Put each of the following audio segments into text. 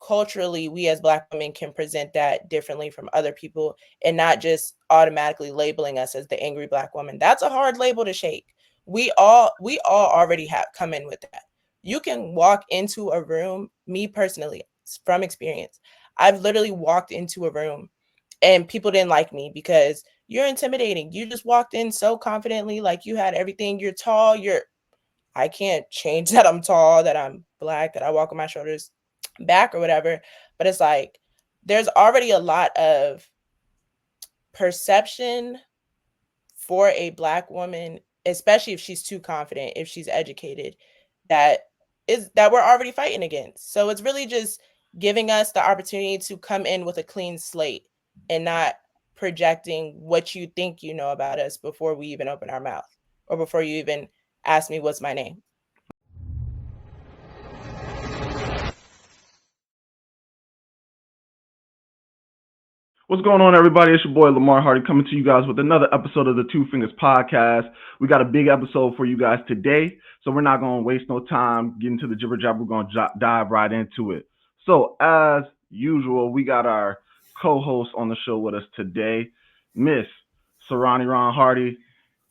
culturally we as Black women can present that differently from other people and not just automatically labeling us as the angry Black woman. That's a hard label to shake. We all already have come in with that. You can walk into a room, me personally, from experience, I've literally walked into a room and people didn't like me because you're intimidating. You just walked in so confidently, like you had everything. You're tall. I can't change that I'm tall, that I'm Black, that I walk on my shoulders back or whatever. But it's like there's already a lot of perception for a Black woman, especially if she's too confident, if she's educated, that we're already fighting against. So it's really just giving us the opportunity to come in with a clean slate and not projecting what you think you know about us before we even open our mouth or before you even ask me what's my name. What's going on, everybody? It's your boy Lamar Hardy coming to you guys with another episode of the Two Fingers Podcast. We got a big episode for you guys today, so we're not going to waste no time getting to the jibber jabber. We're going to dive right into it. So, as usual, we got our co-host on the show with us today, Miss Sarani Ron Hardy,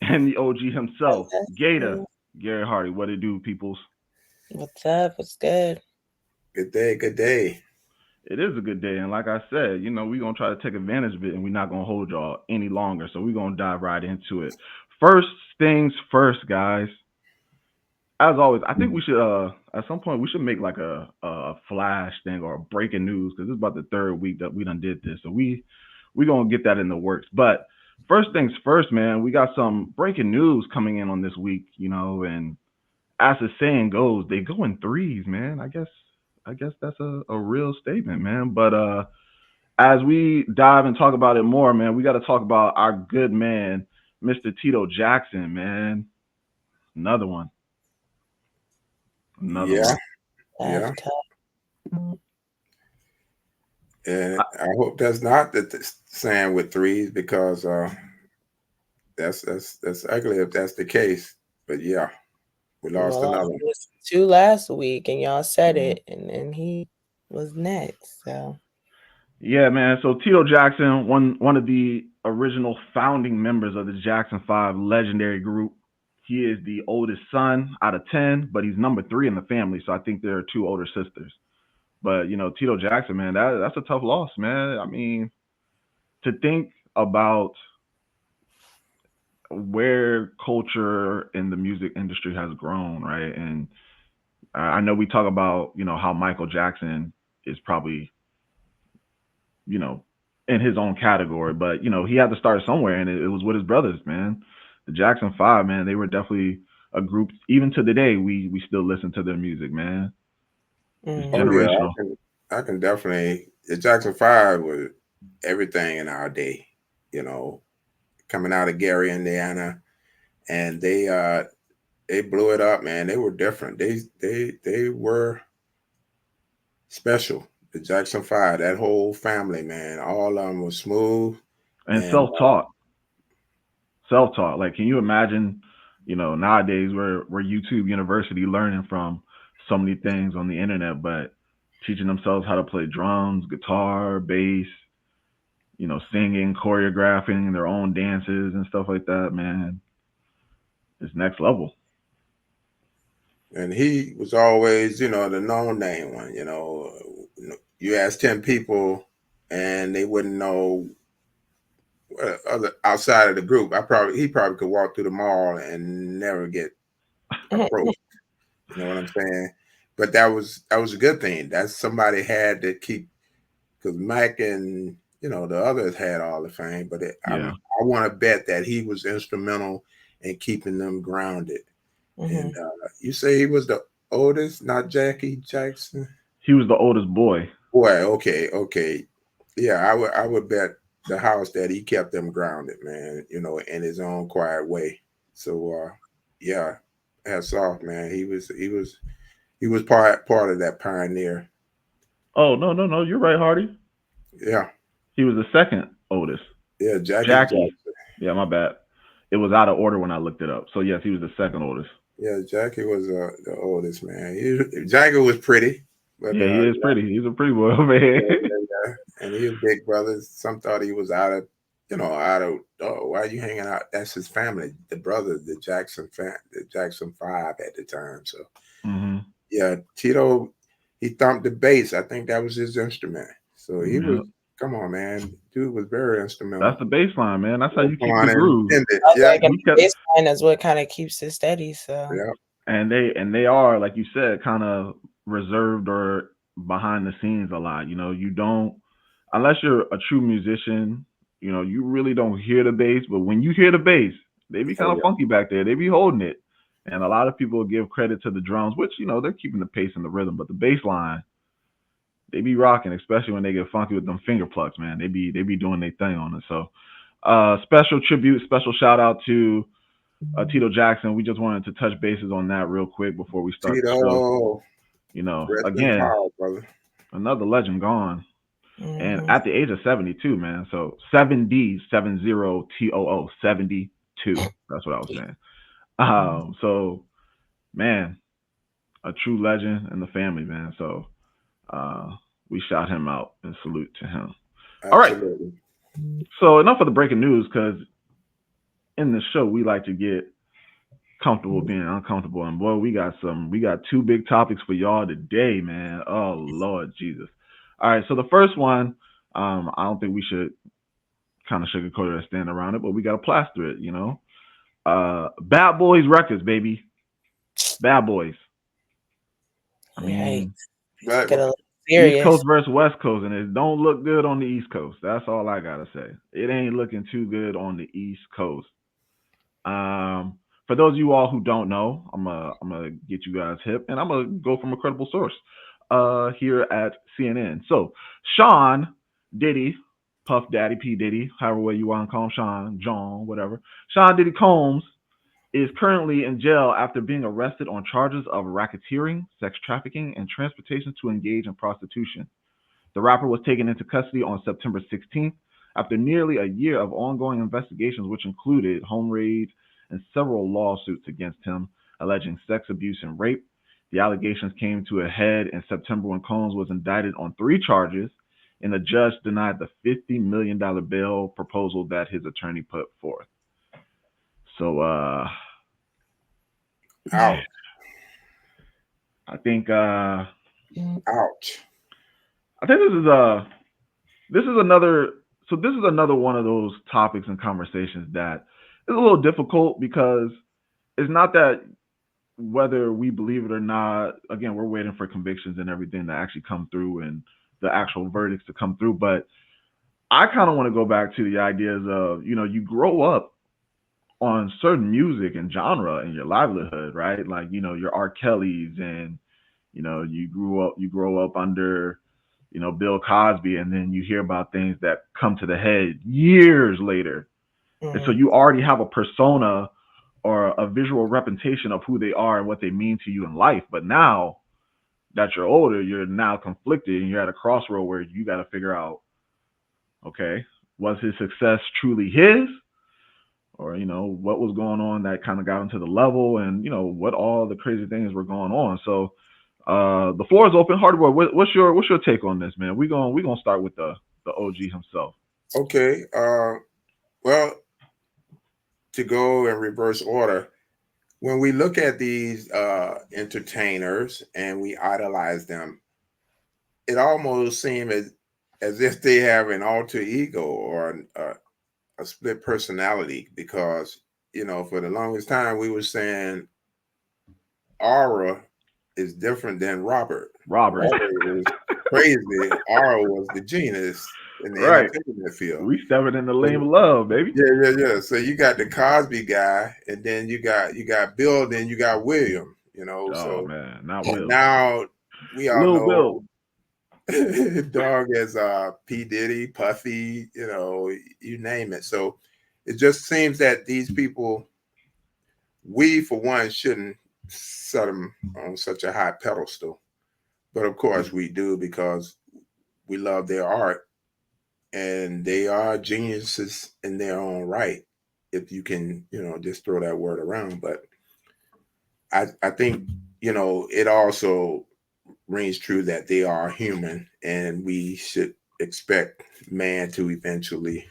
and the OG himself, Gator Gary Hardy. What it do, peoples? What's up? What's good? Good day. Good day. It is a good day, and like I said, we're going to try to take advantage of it, and we're not going to hold y'all any longer, so we're going to dive right into it. First things first, guys. As always, I think we should, at some point, we should make like a flash thing or a breaking news, because this is about the third week that we done did this, so we're going to get that in the works. But first things first, man, we got some breaking news coming in on this week, and as the saying goes, they go in threes, man. I guess that's a real statement, man. But as we dive and talk about it more, man, we got to talk about our good man, Mr. Tito Jackson, man. Another one. Yeah. And I hope that's not the saying with threes, because that's ugly if that's the case. But yeah, we lost another one. 2 last week, and y'all said it, and he was next. So yeah, man. So Tito Jackson, one of the original founding members of the Jackson 5 legendary group. He is the oldest son out of 10, but he's number 3 in the family. So I think there are 2 older sisters. But Tito Jackson, man, that's a tough loss, man. I mean, to think about where culture in the music industry has grown, right? And I know we talk about, how Michael Jackson is probably, in his own category, but he had to start somewhere, and it was with his brothers, man. The Jackson 5, man, they were definitely a group. Even to the day, we still listen to their music, man. It's generational. Oh, yeah, I can definitely. The Jackson 5 was everything in our day, coming out of Gary, Indiana, and they blew it up, man. They were different. They were special. The Jackson 5, that whole family, man, all of them was smooth and self-taught. Self-taught. Like, can you imagine, nowadays we're YouTube University learning from so many things on the internet, but teaching themselves how to play drums, guitar, bass, singing, choreographing their own dances and stuff like that, man. It's next level. And he was always, the known name one. You ask 10 people and they wouldn't know other outside of the group. He probably could walk through the mall and never get approached. You know what I'm saying? But that was a good thing. That's somebody had to keep, because Mike and the others had all the fame. But I want to bet that he was instrumental in keeping them grounded. And you say he was the oldest, not Jackie Jackson? He was the oldest boy. Boy, okay. Yeah, I would bet the house that he kept them grounded, man, in his own quiet way. So yeah, hats off, man. He was part of that pioneer. Oh, no, you're right, Hardy. Yeah. He was the second oldest. Yeah, Jackie Jackson. Yeah, my bad. It was out of order when I looked it up. So yes, he was the second oldest. Yeah, Jackie was the oldest, man. Jackie was pretty, But Yeah, he is pretty. He's a pretty boy, man. yeah. And he was big brother. Some thought he was out of, oh, why are you hanging out? That's his family, the brother, the Jackson Five at the time. So yeah, Tito, he thumped the bass. I think that was his instrument. So he was, come on, man, dude was very instrumental. That's the bass line, man. That's how you keep on the groove. Yeah, the bass line is what kind of keeps it steady. So yeah. And they are, like you said, kind of reserved or behind the scenes a lot. You know, you don't, unless you're a true musician, you know, you really don't hear the bass. But when you hear the bass, they be kind of funky back there. They be holding it. And a lot of people give credit to the drums, which, you know, they're keeping the pace and the rhythm. But the bass line, they be rocking, especially when they get funky with them finger plucks, man. They be doing their thing on it. So special tribute, special shout out to Tito Jackson. We just wanted to touch bases on that real quick before we start the show. You know, again, power, brother. Another legend gone. And at the age of 72, man. So 70, 70 72. That's what I was saying. So, man, a true legend in the family, man. So we shout him out and salute to him. Absolutely. All right. So enough of the breaking news, because in the show we like to get comfortable being uncomfortable. And boy, we got two big topics for y'all today, man. Oh Lord Jesus. All right, so the first one, I don't think we should kind of sugarcoat it or stand around it, but we gotta plaster it, you know. Bad Boys Records, baby. Bad Boys. I mean, get a little serious. East Coast versus West Coast, and it don't look good on the East Coast. That's all I gotta say. It ain't looking too good on the East Coast. For those of you all who don't know, I'm gonna get you guys hip, and I'm gonna go from a credible source here at CNN. So Sean Diddy, Puff Daddy, P Diddy, however way you want to call him, Sean, John, whatever. Sean Diddy Combs is currently in jail after being arrested on charges of racketeering, sex trafficking, and transportation to engage in prostitution. The rapper was taken into custody on September 16th after nearly a year of ongoing investigations, which included home raids and several lawsuits against him alleging sex abuse and rape. The allegations came to a head in September when Combs was indicted on 3 charges, and the judge denied the $50 million bail proposal that his attorney put forth. So, ouch. I think, ouch. I think this is another one of those topics and conversations that is a little difficult, because it's not that whether we believe it or not, again, we're waiting for convictions and everything to actually come through and the actual verdicts to come through. But I kind of want to go back to the ideas of, you know, you grow up on certain music and genre in your livelihood, right? Like, you know, your R. Kelly's, and, you know, you grow up under, you know, Bill Cosby, and then you hear about things that come to the head years later. And so you already have a persona or a visual representation of who they are and what they mean to you in life. But now that you're older, you're now conflicted, and you're at a crossroad where you got to figure out, okay, was his success truly his? Or, you know, what was going on that kind of got him to the level, and, you know, what all the crazy things were going on. So the floor is open. Hardware, what's your take on this, man? We're gonna start with the OG himself. Okay. Well, to go in reverse order, when we look at these entertainers and we idolize them, it almost seems as if they have an alter ego or a split personality, because, you know, for the longest time we were saying Aura is different than Robert. Robert was crazy. Aura was the genius in the entertainment field. We stepping in the lane of love, baby. Yeah. So you got the Cosby guy, and then you got Bill, then you got William. You know, oh man, not Will. Now we all Lil know Bill. dog as P Diddy, Puffy, you know, you name it. So it just seems that these people, we for one shouldn't set them on such a high pedestal, but of course we do, because we love their art, and they are geniuses in their own right, if you can, you know, just throw that word around. But I think, you know, it also rings true that they are human, and we should expect man to eventually,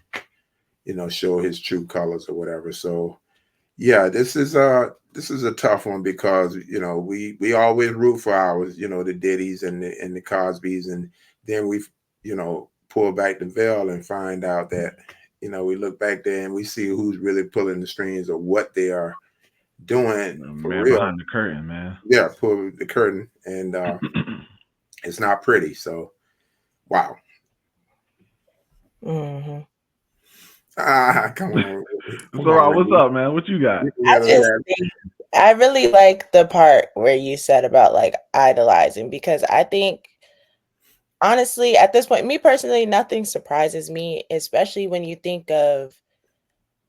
show his true colors or whatever. So yeah, this is a tough one because we always root for ours, the Diddys and the Cosbys, and then we pull back the veil and find out that we look back there and we see who's really pulling the strings or what they are doing for Man real. behind the curtain, man. Yeah, pull the curtain, and it's not pretty. So wow. Mm-hmm. Come on, So, come on, what's Randy. up, man? What you got? I just Yeah, think I really like the part where you said about like idolizing, because I think honestly, at this point, me personally, nothing surprises me, especially when you think of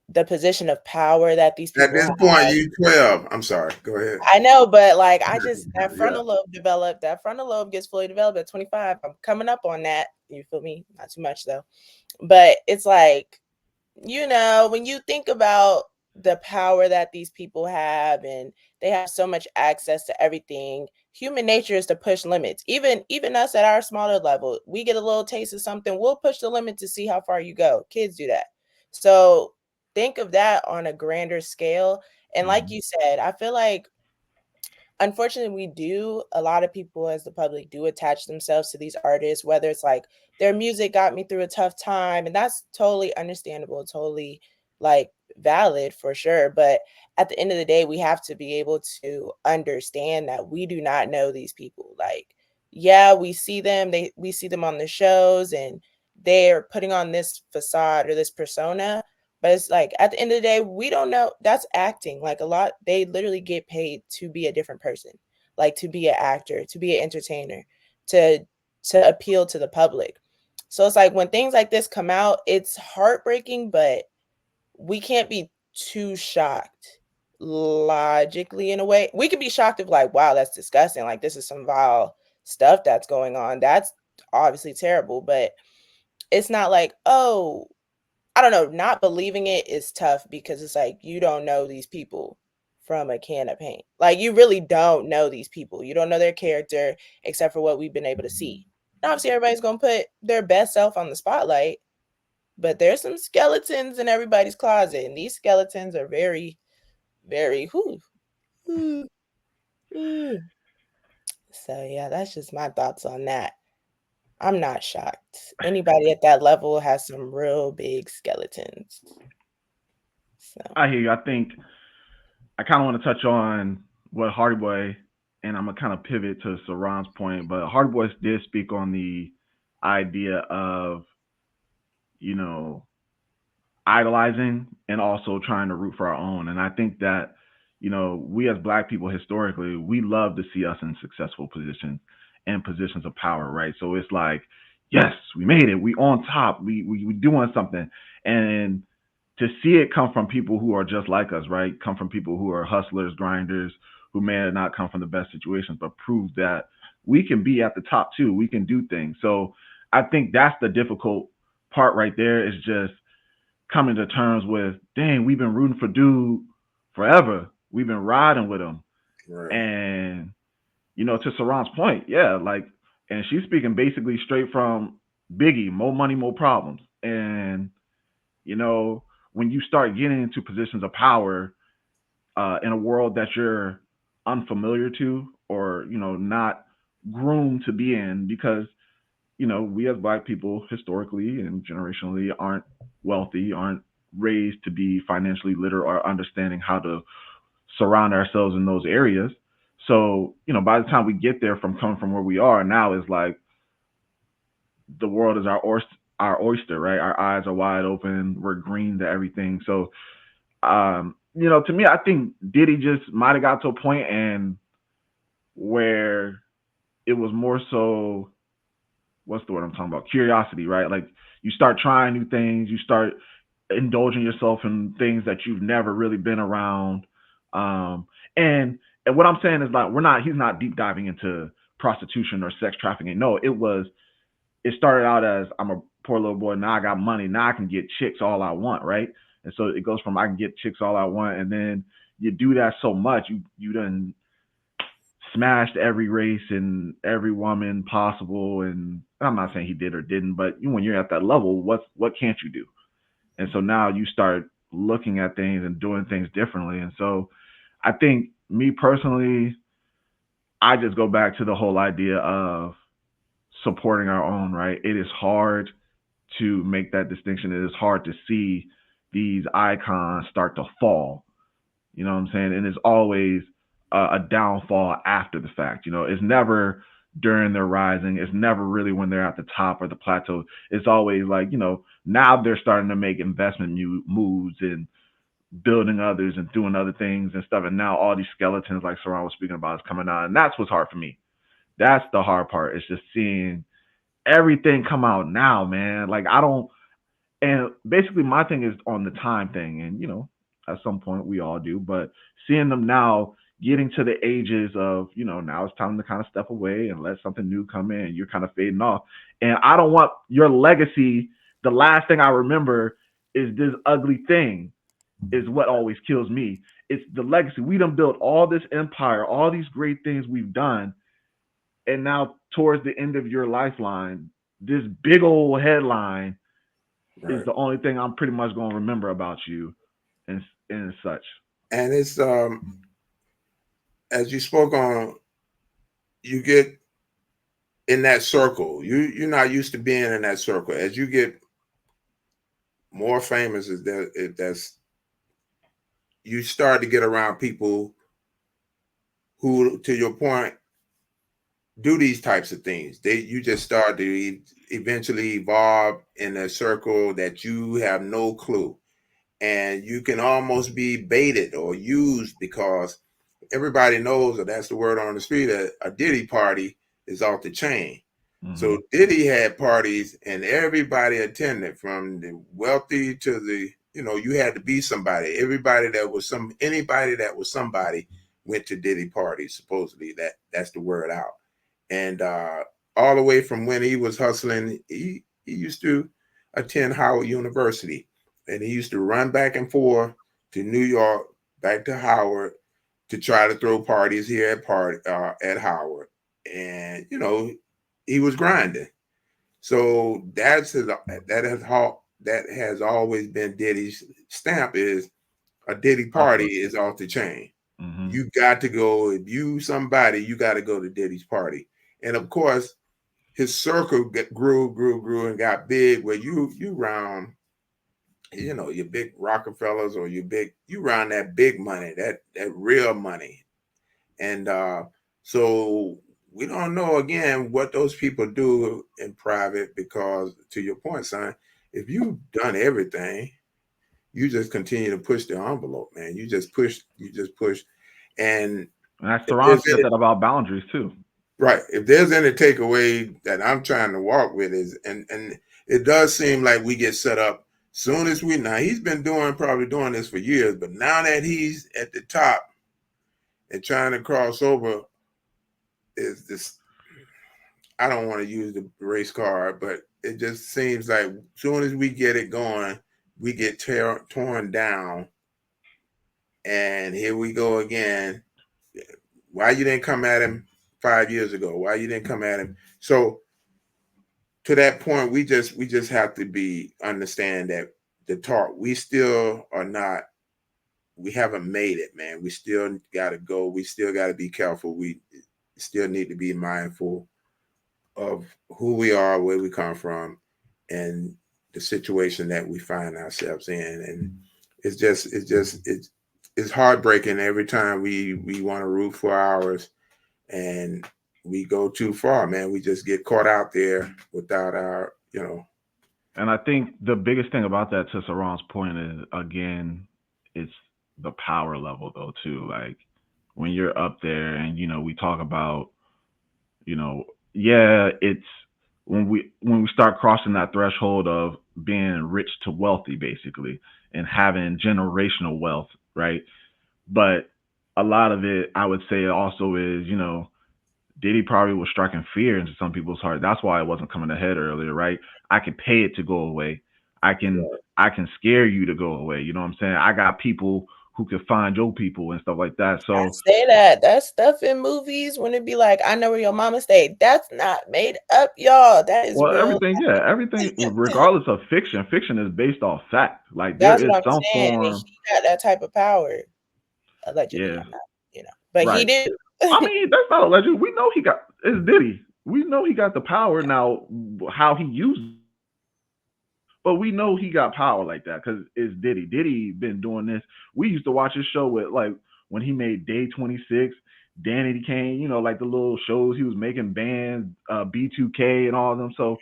the position of power that these at people this have. point, you 12. I'm sorry. Go ahead. I know, but like I just that Yeah. frontal lobe developed. That frontal lobe gets fully developed at 25. I'm coming up on that. You feel me? Not too much though. But it's like, when you think about the power that these people have and they have so much access to everything, human nature is to push limits. Even us at our smaller level, we get a little taste of something, we'll push the limit to see how far you go. Kids do that. So think of that on a grander scale. And like you said, I feel like unfortunately a lot of people as the public do attach themselves to these artists, whether it's like their music got me through a tough time, and that's totally understandable, totally like valid for sure. But at the end of the day, we have to be able to understand that we do not know these people. Like, yeah, we see them, we see them on the shows, and they're putting on this facade or this persona, but it's like at the end of the day, we don't know. That's acting. Like a lot, they literally get paid to be a different person, like to be an actor, to be an entertainer, to appeal to the public. So it's like when things like this come out, it's heartbreaking, but we can't be too shocked logically in a way. We could be shocked of like, wow, that's disgusting. Like this is some vile stuff that's going on. That's obviously terrible, but it's not like, oh, I don't know, not believing it is tough because it's like you don't know these people from a can of paint. Like you really don't know these people. You don't know their character except for what we've been able to see. And obviously everybody's going to put their best self on the spotlight, but there's some skeletons in everybody's closet, and these skeletons are very very So yeah, that's just my thoughts on that. I'm not shocked. Anybody at that level has some real big skeletons. So I hear you. I think I kind of want to touch on what Hardy Boy, and I'm gonna kind of pivot to Saran's point, but Hardy Boy did speak on the idea of, you know, idolizing and also trying to root for our own. And I think that, we as black people historically, we love to see us in successful positions and positions of power, right? So it's like, yes, we made it. We on top. We doing something. And to see it come from people who are just like us, right? Come from people who are hustlers, grinders, who may not come from the best situations, but prove that we can be at the top too. We can do things. So I think that's the difficult part right there, is just coming to terms with, dang, we've been rooting for dude forever. We've been riding with him. right. And, to Saran's point, yeah, like, and she's speaking basically straight from Biggie, more money, more problems. And, you know, when you start getting into positions of power in a world that you're unfamiliar to, or, not groomed to be in, because we as black people historically and generationally aren't wealthy, aren't raised to be financially literate or understanding how to surround ourselves in those areas. So, by the time we get there from coming from where we are now, is like the world is our oyster, right? Our eyes are wide open. We're green to everything. So, to me, I think Diddy just might have got to a point and where it was more so, what's the word I'm talking about? Curiosity, right? Like you start trying new things, you start indulging yourself in things that you've never really been around. And what I'm saying is like he's not deep diving into prostitution or sex trafficking. No, it started out as, I'm a poor little boy, now I got money, now I can get chicks all I want, right? And so it goes from I can get chicks all I want, and then you do that so much, you done smashed every race and every woman possible. And I'm not saying he did or didn't, but when you're at that level, what can't you do? And so now you start looking at things and doing things differently. And so I think me personally, I just go back to the whole idea of supporting our own, right? It is hard to make that distinction. It is hard to see these icons start to fall. You know what I'm saying? And it's always a downfall after the fact. It's never during their rising. It's never really when they're at the top or the plateau. It's always like, now they're starting to make investment moves and building others and doing other things and stuff. And now all these skeletons, like Saran was speaking about, is coming out. And that's what's hard for me. That's the hard part. It's just seeing everything come out now, man. Like I don't, and basically my thing is on the time thing, and at some point we all do, but seeing them now getting to the ages of, now it's time to kind of step away and let something new come in. You're kind of fading off. And I don't want your legacy, the last thing I remember is this ugly thing, is what always kills me. It's the legacy. We done built all this empire, all these great things we've done, and now towards the end of your lifeline, this big old headline is the only thing I'm pretty much going to remember about you, and such. And it's as you spoke on, you get in that circle. You're not used to being in that circle. As you get more famous, that's you start to get around people who, to your point, do these types of things. You just start to eventually evolve in a circle that you have no clue, and you can almost be baited or used because everybody knows, or that's the word on the street, a Diddy party is off the chain. Mm-hmm. So Diddy had parties and everybody attended, from the wealthy to the, you had to be somebody. Anybody that was somebody went to Diddy parties. Supposedly that's the word out. And all the way from when he was hustling, he used to attend Howard University, and he used to run back and forth to New York, back to Howard, to try to throw parties here at Howard. And he was grinding. So that has always been Diddy's stamp, is a Diddy party is off the chain. Mm-hmm. You got to go. If you somebody, you got to go to Diddy's party. And of course, his circle grew and got big, where you round, your big Rockefellers, or you round that big money, that real money. And so we don't know, again, what those people do in private, because to your point, son, if you've done everything, you just continue to push the envelope, man. You just push. And that's Saran said that about boundaries too. Right. If there's any takeaway that I'm trying to walk with is, and it does seem like we get set up soon as now he's been probably doing this for years, but now that he's at the top and trying to cross over, is this, I don't want to use the race card, but it just seems like as soon as we get it going, we get torn down. And here we go again. Why you didn't come at him 5 years ago? Why you didn't come at him? So to that point, we just have to understand that the talk, we still are not, we haven't made it, man. We still got to go. We still got to be careful. We still need to be mindful of who we are, where we come from, and the situation that we find ourselves in. And it's heartbreaking every time we want to root for ours, and we go too far, man. We just get caught out there without our, And I think the biggest thing about that, to Saran's point, is, again, it's the power level, though, too. Like, when you're up there and, we talk about, it's when we start crossing that threshold of being rich to wealthy, basically, and having generational wealth, right? But a lot of it, I would say, also is, Diddy probably was striking fear into some people's heart. That's why it wasn't coming ahead earlier, right? I can pay it to go away. I can scare you to go away. You know what I'm saying? I got people who could find your people and stuff like that. I So say that stuff in movies when it be like, I know where your mama stayed. That's not made up, y'all. That is well, real. everything, regardless of fiction, fiction is based off fact. Like there That's is what I'm some saying. And form, he got that type of power. Allegedly, yeah, I'm not, but he right. do. I mean, that's not a legend. We know he got it's Diddy. We know he got the power. Now, how he uses, but we know he got power like that because it's Diddy. Diddy been doing this. We used to watch his show with like when he made Day 26, Danny Kane. Like the little shows he was making, bands, B2K, and all of them. So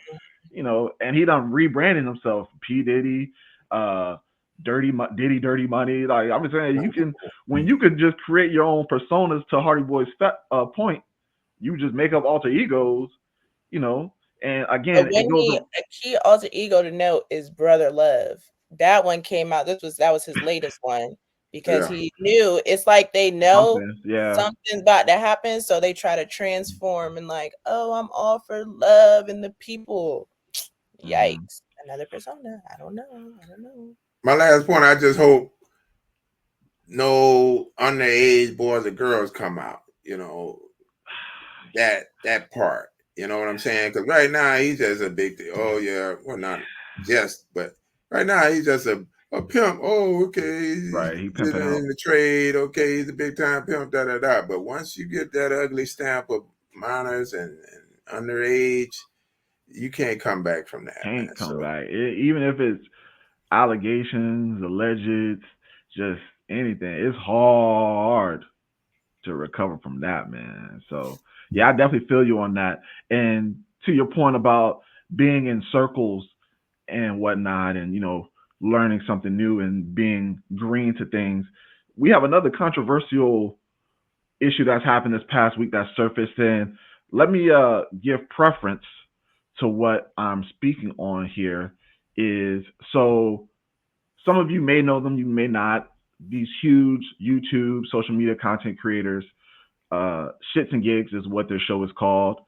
and he done rebranding himself, P Diddy, uh, Diddy, Dirty Money. Like I'm just saying, when you could just create your own personas. To Hardy Boy's point, you just make up alter egos, you know. And But again, it when goes a key alter ego to note is Brother Love. That one came out. That was his latest one because Yeah. he knew it's like they know something, yeah. something's about to happen, so they try to transform and like, oh, I'm all for love and the people. Mm-hmm. Yikes! Another persona. I don't know. I don't know. My last point, I just hope no underage boys or girls come out. That part. You know what I'm saying? Because right now he's just a big thing. Oh yeah, well not just, but right now he's just a pimp. Oh, okay, Right, he he's pimping out. in the trade. Okay, he's a big time pimp. Da da da. But once you get that ugly stamp of minors and underage, you can't come back from that, Can't man. come So back. Even if it's allegations, alleged, just anything, it's hard to recover from that, man. So yeah, I definitely feel you on that. And to your point about being in circles and whatnot, and learning something new and being green to things, we have another controversial issue that's happened this past week that surfaced. And let me give preference to what I'm speaking on here. Is so some of you may know them, you may not. These huge YouTube social media content creators, ShxtsnGigs is what their show is called,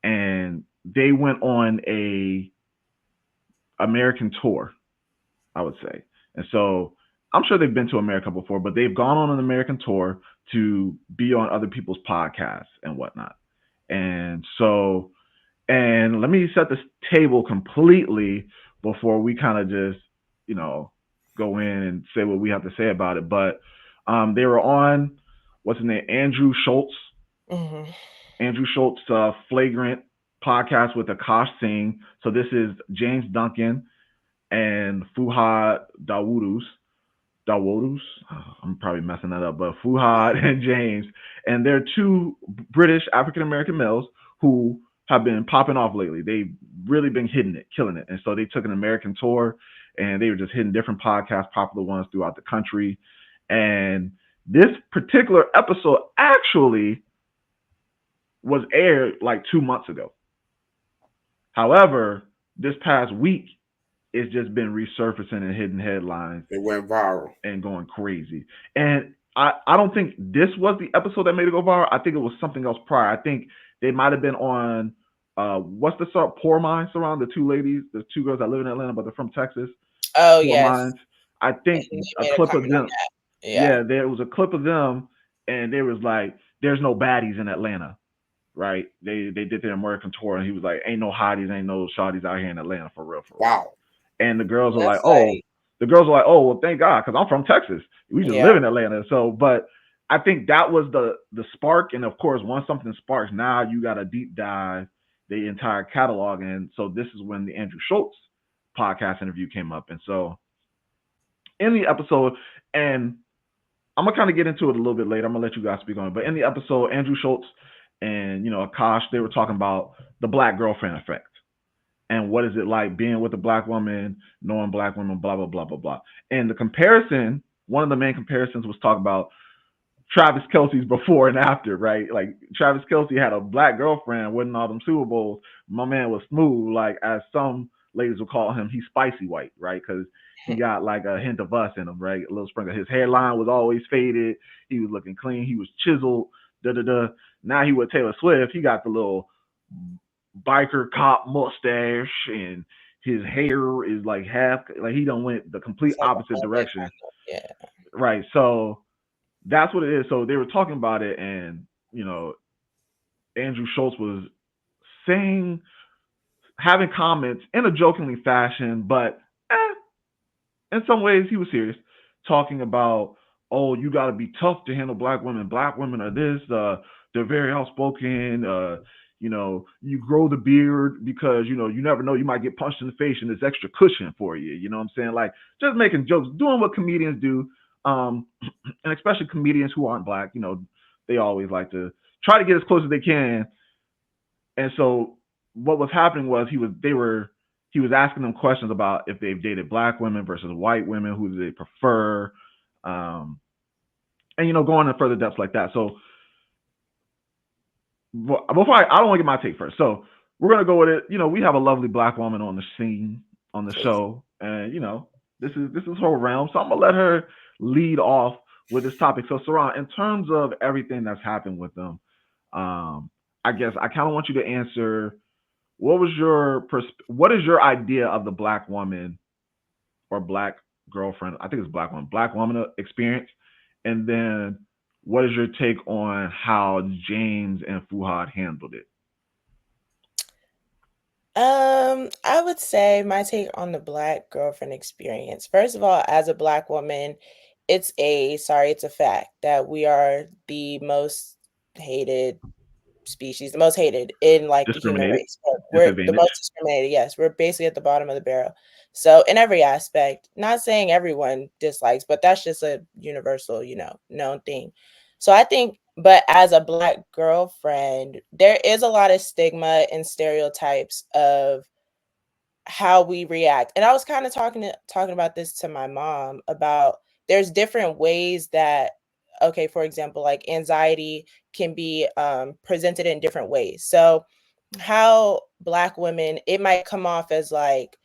and they went on a American tour, I would say. And so I'm sure they've been to America before, but they've gone on an American tour to be on other people's podcasts and whatnot. And so, and let me set this table completely before we kind of just, you know, go in and say what we have to say about it. But they were on, what's his name? Mm-hmm. Andrew Schultz, Flagrant podcast with Akash Singh. So this is James Duncan and Fuhad Dawoodus. I'm probably messing that up, but Fuhad and James, and they're two British African American males who have been popping off lately. They've really been hitting it, killing it, and so they took an American tour, and they were just hitting different podcasts, popular ones throughout the country. And this particular episode actually was aired like 2 months ago. However, this past week, it's just been resurfacing and hitting headlines it went viral. and going crazy. And I don't think this was the episode that made it go viral. I think it was something else prior. I think they might have been on what's the song? Poor Minds Around, the two ladies, the two girls that live in Atlanta, but they're from Texas. Oh Poor yes, Minds. I and think they a made a clip of comment on them. that. Yeah. Yeah, there was a clip of them, and there was like, "There's no baddies in Atlanta." Right? They did their American tour, and he was like, "Ain't no hotties, ain't no shawties out here in Atlanta for real, for real." Wow. And the girls were like, That's "Oh," like, well, thank God, because I'm from Texas. We just yeah. live in Atlanta. So, but I think that was the spark. And of course, once something sparks, now you got to deep dive the entire catalog. And so this is when the Andrew Schultz podcast interview came up. And so in the episode, and I'm gonna kind of get into it a little bit later. I'm gonna let you guys speak on it. But in the episode, Andrew Schultz and Akash, they were talking about the black girlfriend effect and what is it like being with a black woman, knowing black women, blah blah blah blah blah. And the comparison, one of the main comparisons was talking about Travis Kelsey's before and after, right? Like Travis Kelsey had a black girlfriend, winning all them Super Bowls. My man was smooth, like as some ladies would call him. He's spicy white, right? Because he got like a hint of us in him, right? A little sprinkle. His hairline was always faded. He was looking clean. He was chiseled. Da da da. Now he with Taylor Swift. He got the little biker cop mustache, and his hair is like half, like he done went the complete It's like a opposite mullet direction. kind of. Yeah. Right. So that's what it is. So they were talking about it, and you know, Andrew Schultz was saying, having comments in a jokingly fashion, but in some ways he was serious, talking about, oh, you got to be tough to handle black women. Black women are this. They're very outspoken. You grow the beard because you never know, you might get punched in the face, and there's extra cushion for you. You know what I'm saying? Like, just making jokes, doing what comedians do, and especially comedians who aren't black. They always like to try to get as close as they can. And so what was happening was he was asking them questions about if they've dated black women versus white women, who do they prefer, um, and going into further depths like that. So before I don't want to get my take first. So we're gonna go with it. We have a lovely black woman on the scene on the show, and this is her realm. So I'm gonna let her lead off with this topic. So Saran, in terms of everything that's happened with them, I guess I kind of want you to answer. What is your idea of the black woman or black girlfriend? I think it's black woman experience. And then what is your take on how James and Fuhad handled it? I would say my take on the black girlfriend experience. First of all, as a black woman, it's a fact that we are the most hated species, the most hated in like the human Discriminated, race. We're the disadvantaged. most discriminated. Yes, we're basically at the bottom of the barrel. So in every aspect, not saying everyone dislikes, but that's just a universal, known thing. So I think, but as a black girlfriend, there is a lot of stigma and stereotypes of how we react. And I was kind of talking about this to my mom about there's different ways that, okay, for example, like anxiety can be presented in different ways. So how black women, it might come off as like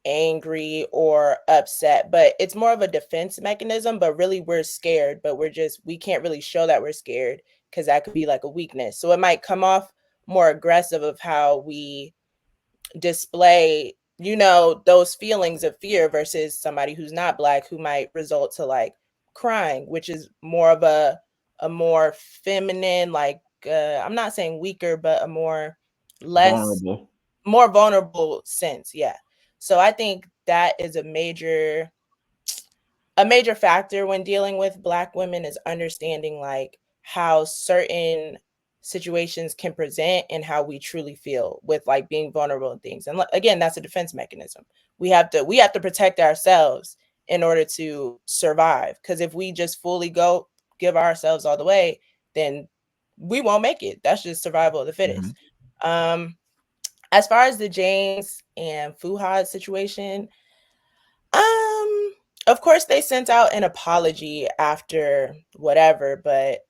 angry or upset, but it's more of a defense mechanism, but really we're scared, but we can't really show that we're scared because that could be like a weakness. So it might come off more aggressive of how we display, those feelings of fear versus somebody who's not black who might result to like crying, which is more of a more feminine, like I'm not saying weaker, but a less Vulnerable. more vulnerable sense. Yeah. So I think that is a major factor when dealing with black women is understanding like how certain situations can present and how we truly feel with like being vulnerable and things. And again, that's a defense mechanism. We have to protect ourselves in order to survive, because if we just fully go give ourselves all the way, then we won't make it. That's just survival of the Mm-hmm. fittest. um as far as the James and Fuhad situation, um, of course they sent out an apology after whatever, but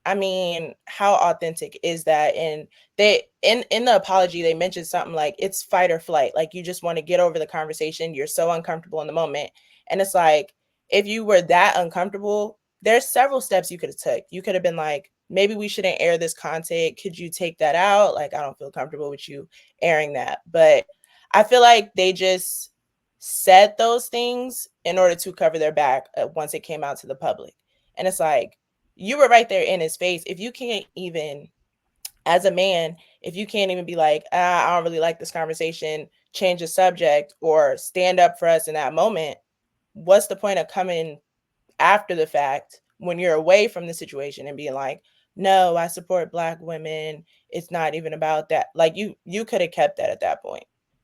I mean, how authentic is that? And they in the apology they mentioned something like it's fight or flight. Like you just want to get over the conversation. You're so uncomfortable in the moment. And it's like if you were that uncomfortable, there's several steps you could have took. You could have been like, maybe we shouldn't air this content. Could you take that out? Like I don't feel comfortable with you airing that. But I feel like they just said those things in order to cover their back once it came out to the public. And it's like you were right there in his face. If you can't even, as a man, if you can't even be like, I don't really like this conversation, change the subject or stand up for us in that moment, what's the point of coming after the fact when you're away from the situation and being like, no, I support black women. It's not even about that. Like you could have kept that at that point.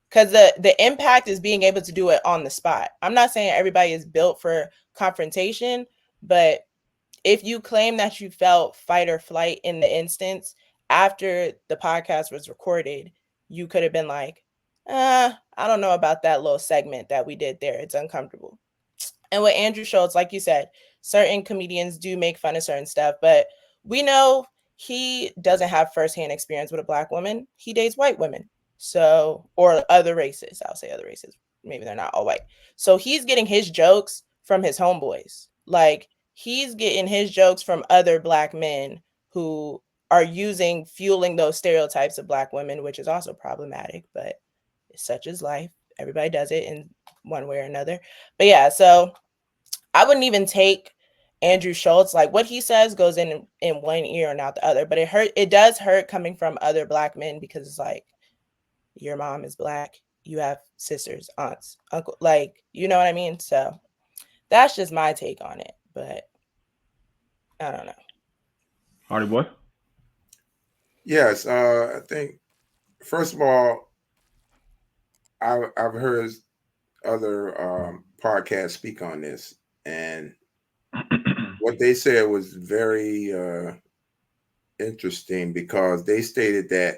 Because the impact is being able to do it on the spot. I'm not saying everybody is built for confrontation, but if you claim that you felt fight or flight in the instance after the podcast was recorded, you could have been like, I don't know about that little segment that we did there. It's uncomfortable. And with Andrew Schultz, like you said, certain comedians do make fun of certain stuff, but we know he doesn't have firsthand experience with a black woman. He dates white women. So, or other races. I'll say other races. Maybe they're not all white. So he's getting his jokes from his homeboys. Like he's getting his jokes from other black men who are fueling those stereotypes of black women, which is also problematic, but such is life. Everybody does it in one way or another. But yeah, so I wouldn't even take Andrew Schultz. Like what he says goes in one ear and out the other. But it does hurt coming from other Black men, because it's like, your mom is Black, you have sisters, aunts, uncle, like, you know what I mean? So that's just my take on it. But I don't know. Hardy boy. Yes, I think first of all, I've heard other podcasts speak on this, and what they said was very interesting, because they stated that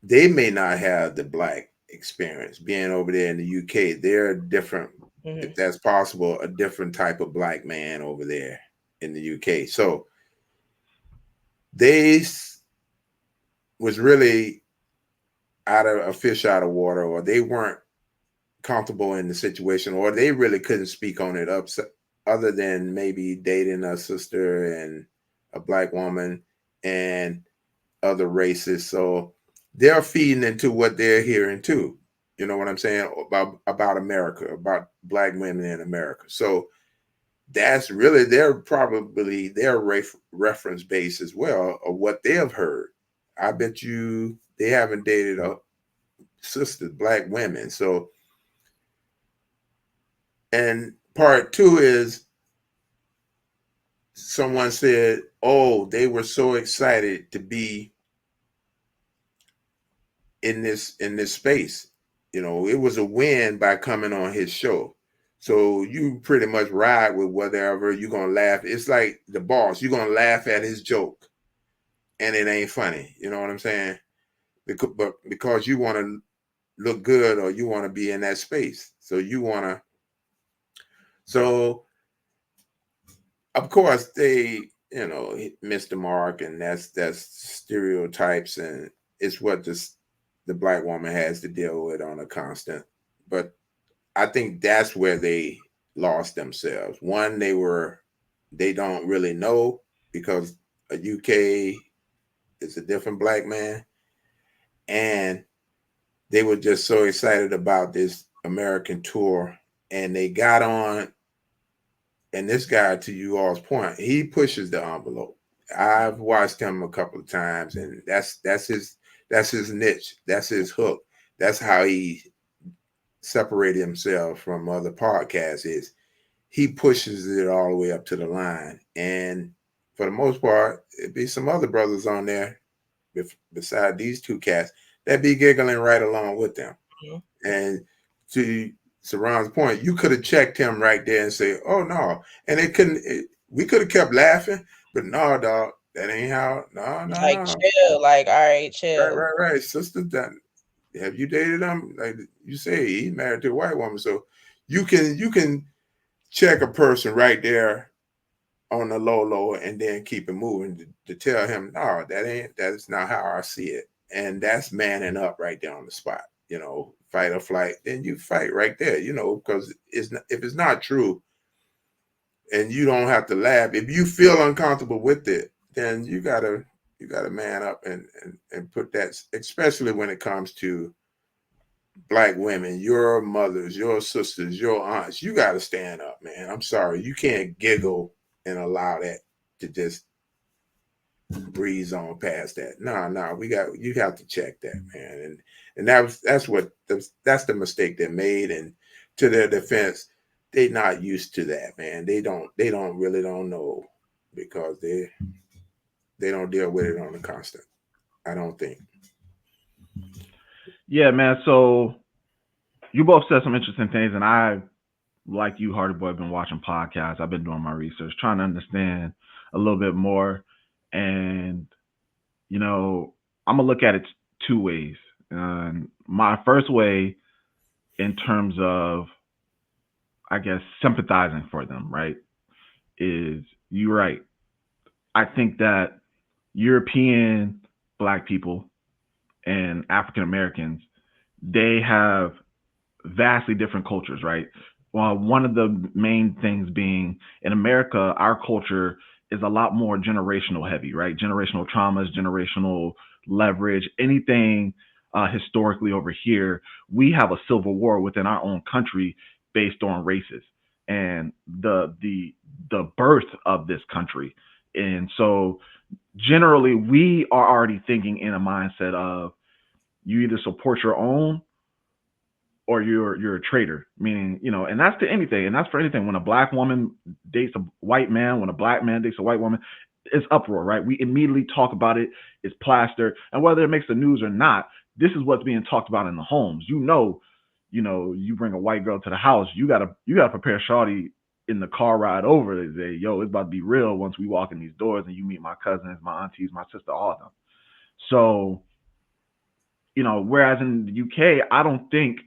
they may not have the Black experience being over there in the UK. They're different, if that's possible, a different type of Black man over there in the UK. So they was really out of a fish out of water, or they weren't comfortable in the situation, or they really couldn't speak on it other than maybe dating a sister and a Black woman and other races. So they're feeding into what they're hearing too. You know what I'm saying about America, about Black women in America. So that's really probably their reference base as well of what they have heard. I bet you they haven't dated a sister, Black women. So, and part two is someone said, oh, they were so excited to be in this space. You know, it was a win by coming on his show. So you pretty much ride with whatever, you're gonna laugh. It's like The Boss, you're gonna laugh at his joke and it ain't funny. You know what I'm saying? Because you want to look good, or you want to be in that space. So you want to. So of course they, missed the mark, and that's stereotypes, and it's what the Black woman has to deal with on a constant. But I think that's where they lost themselves. One, they don't really know, because a UK is a different Black man, and they were just so excited about this American tour, and they got on. And this guy, to you all's point, he pushes the envelope. I've watched him a couple of times, and that's his niche. That's his hook. That's how he separated himself from other podcasts. Is he pushes it all the way up to the line. And for the most part, it'd be some other brothers on there beside these two cats that be giggling right along with them. Mm-hmm. And to Saran's point, you could have checked him right there and say, "Oh no," and we could have kept laughing, but no, dog, that ain't how. No, like chill, like all right, chill. Right, sister. Have you dated him? Like you say, he's married to a white woman, so you can check a person right there on the low, and then keep it moving to tell him, no, that's not how I see it, and that's manning up right there on the spot. Fight or flight, then you fight right there, because if it's not true, and you don't have to laugh. If you feel uncomfortable with it, then you gotta man up and put that, especially when it comes to Black women, your mothers, your sisters, your aunts. You gotta stand up, man. I'm sorry, you can't giggle and allow that to just breeze on past that. No, you have to check that, man. And that's the mistake they made. And to their defense, they not used to that, man. They really don't know, because they don't deal with it on a constant. I don't think. Yeah, man. So you both said some interesting things, and I, like you, Hardy Boy, been watching podcasts. I've been doing my research, trying to understand a little bit more. And I'm gonna look at it two ways. My first way, in terms of, I guess, sympathizing for them, right, is you're right. I think that European Black people and African Americans, they have vastly different cultures, right? Well, one of the main things being, in America, our culture is a lot more generational heavy, right? Generational traumas, generational leverage, anything historically over here. We have a civil war within our own country based on races. and the birth of this country. And so generally we are already thinking in a mindset of you either support your own or you're a traitor, meaning, and that's to anything, and that's for anything. When a black woman dates a white man, when a black man dates a white woman, it's uproar, right? We immediately talk about it. It's plastered, and whether it makes the news or not, this is what's being talked about in the homes. You bring a white girl to the house, you gotta prepare shawty in the car ride over to say, yo, it's about to be real once we walk in these doors and you meet my cousins, my aunties, my sister, all of them. So, whereas in the UK, I don't think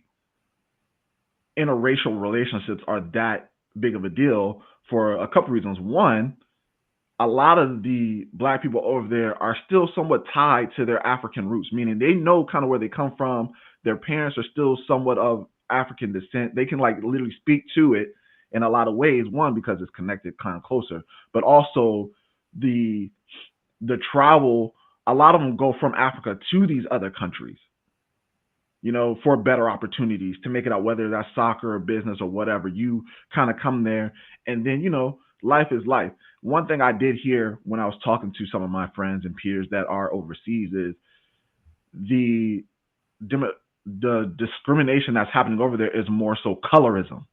interracial relationships are that big of a deal for a couple reasons. One, a lot of the black people over there are still somewhat tied to their African roots, meaning they know kind of where they come from. Their parents are still somewhat of African descent. They can like literally speak to it in a lot of ways. One, because it's connected kind of closer, but also the travel. A lot of them go from Africa to these other countries, for better opportunities to make it out, whether that's soccer or business or whatever. You kind of come there, and then, life is life. One thing I did hear when I was talking to some of my friends and peers that are overseas is the the discrimination that's happening over there is more so colorism.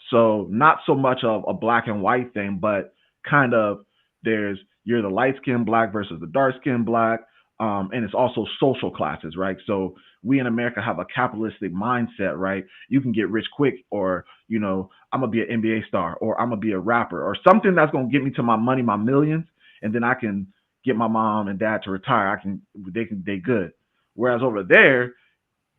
So not so much of a black and white thing, but kind of you're the light skinned black versus the dark skinned black. And it's also social classes, right? So we in America have a capitalistic mindset, right? You can get rich quick, or, I'm gonna be an NBA star, or I'm gonna be a rapper, or something that's gonna get me to my money, my millions, and then I can get my mom and dad to retire. They good. Whereas over there,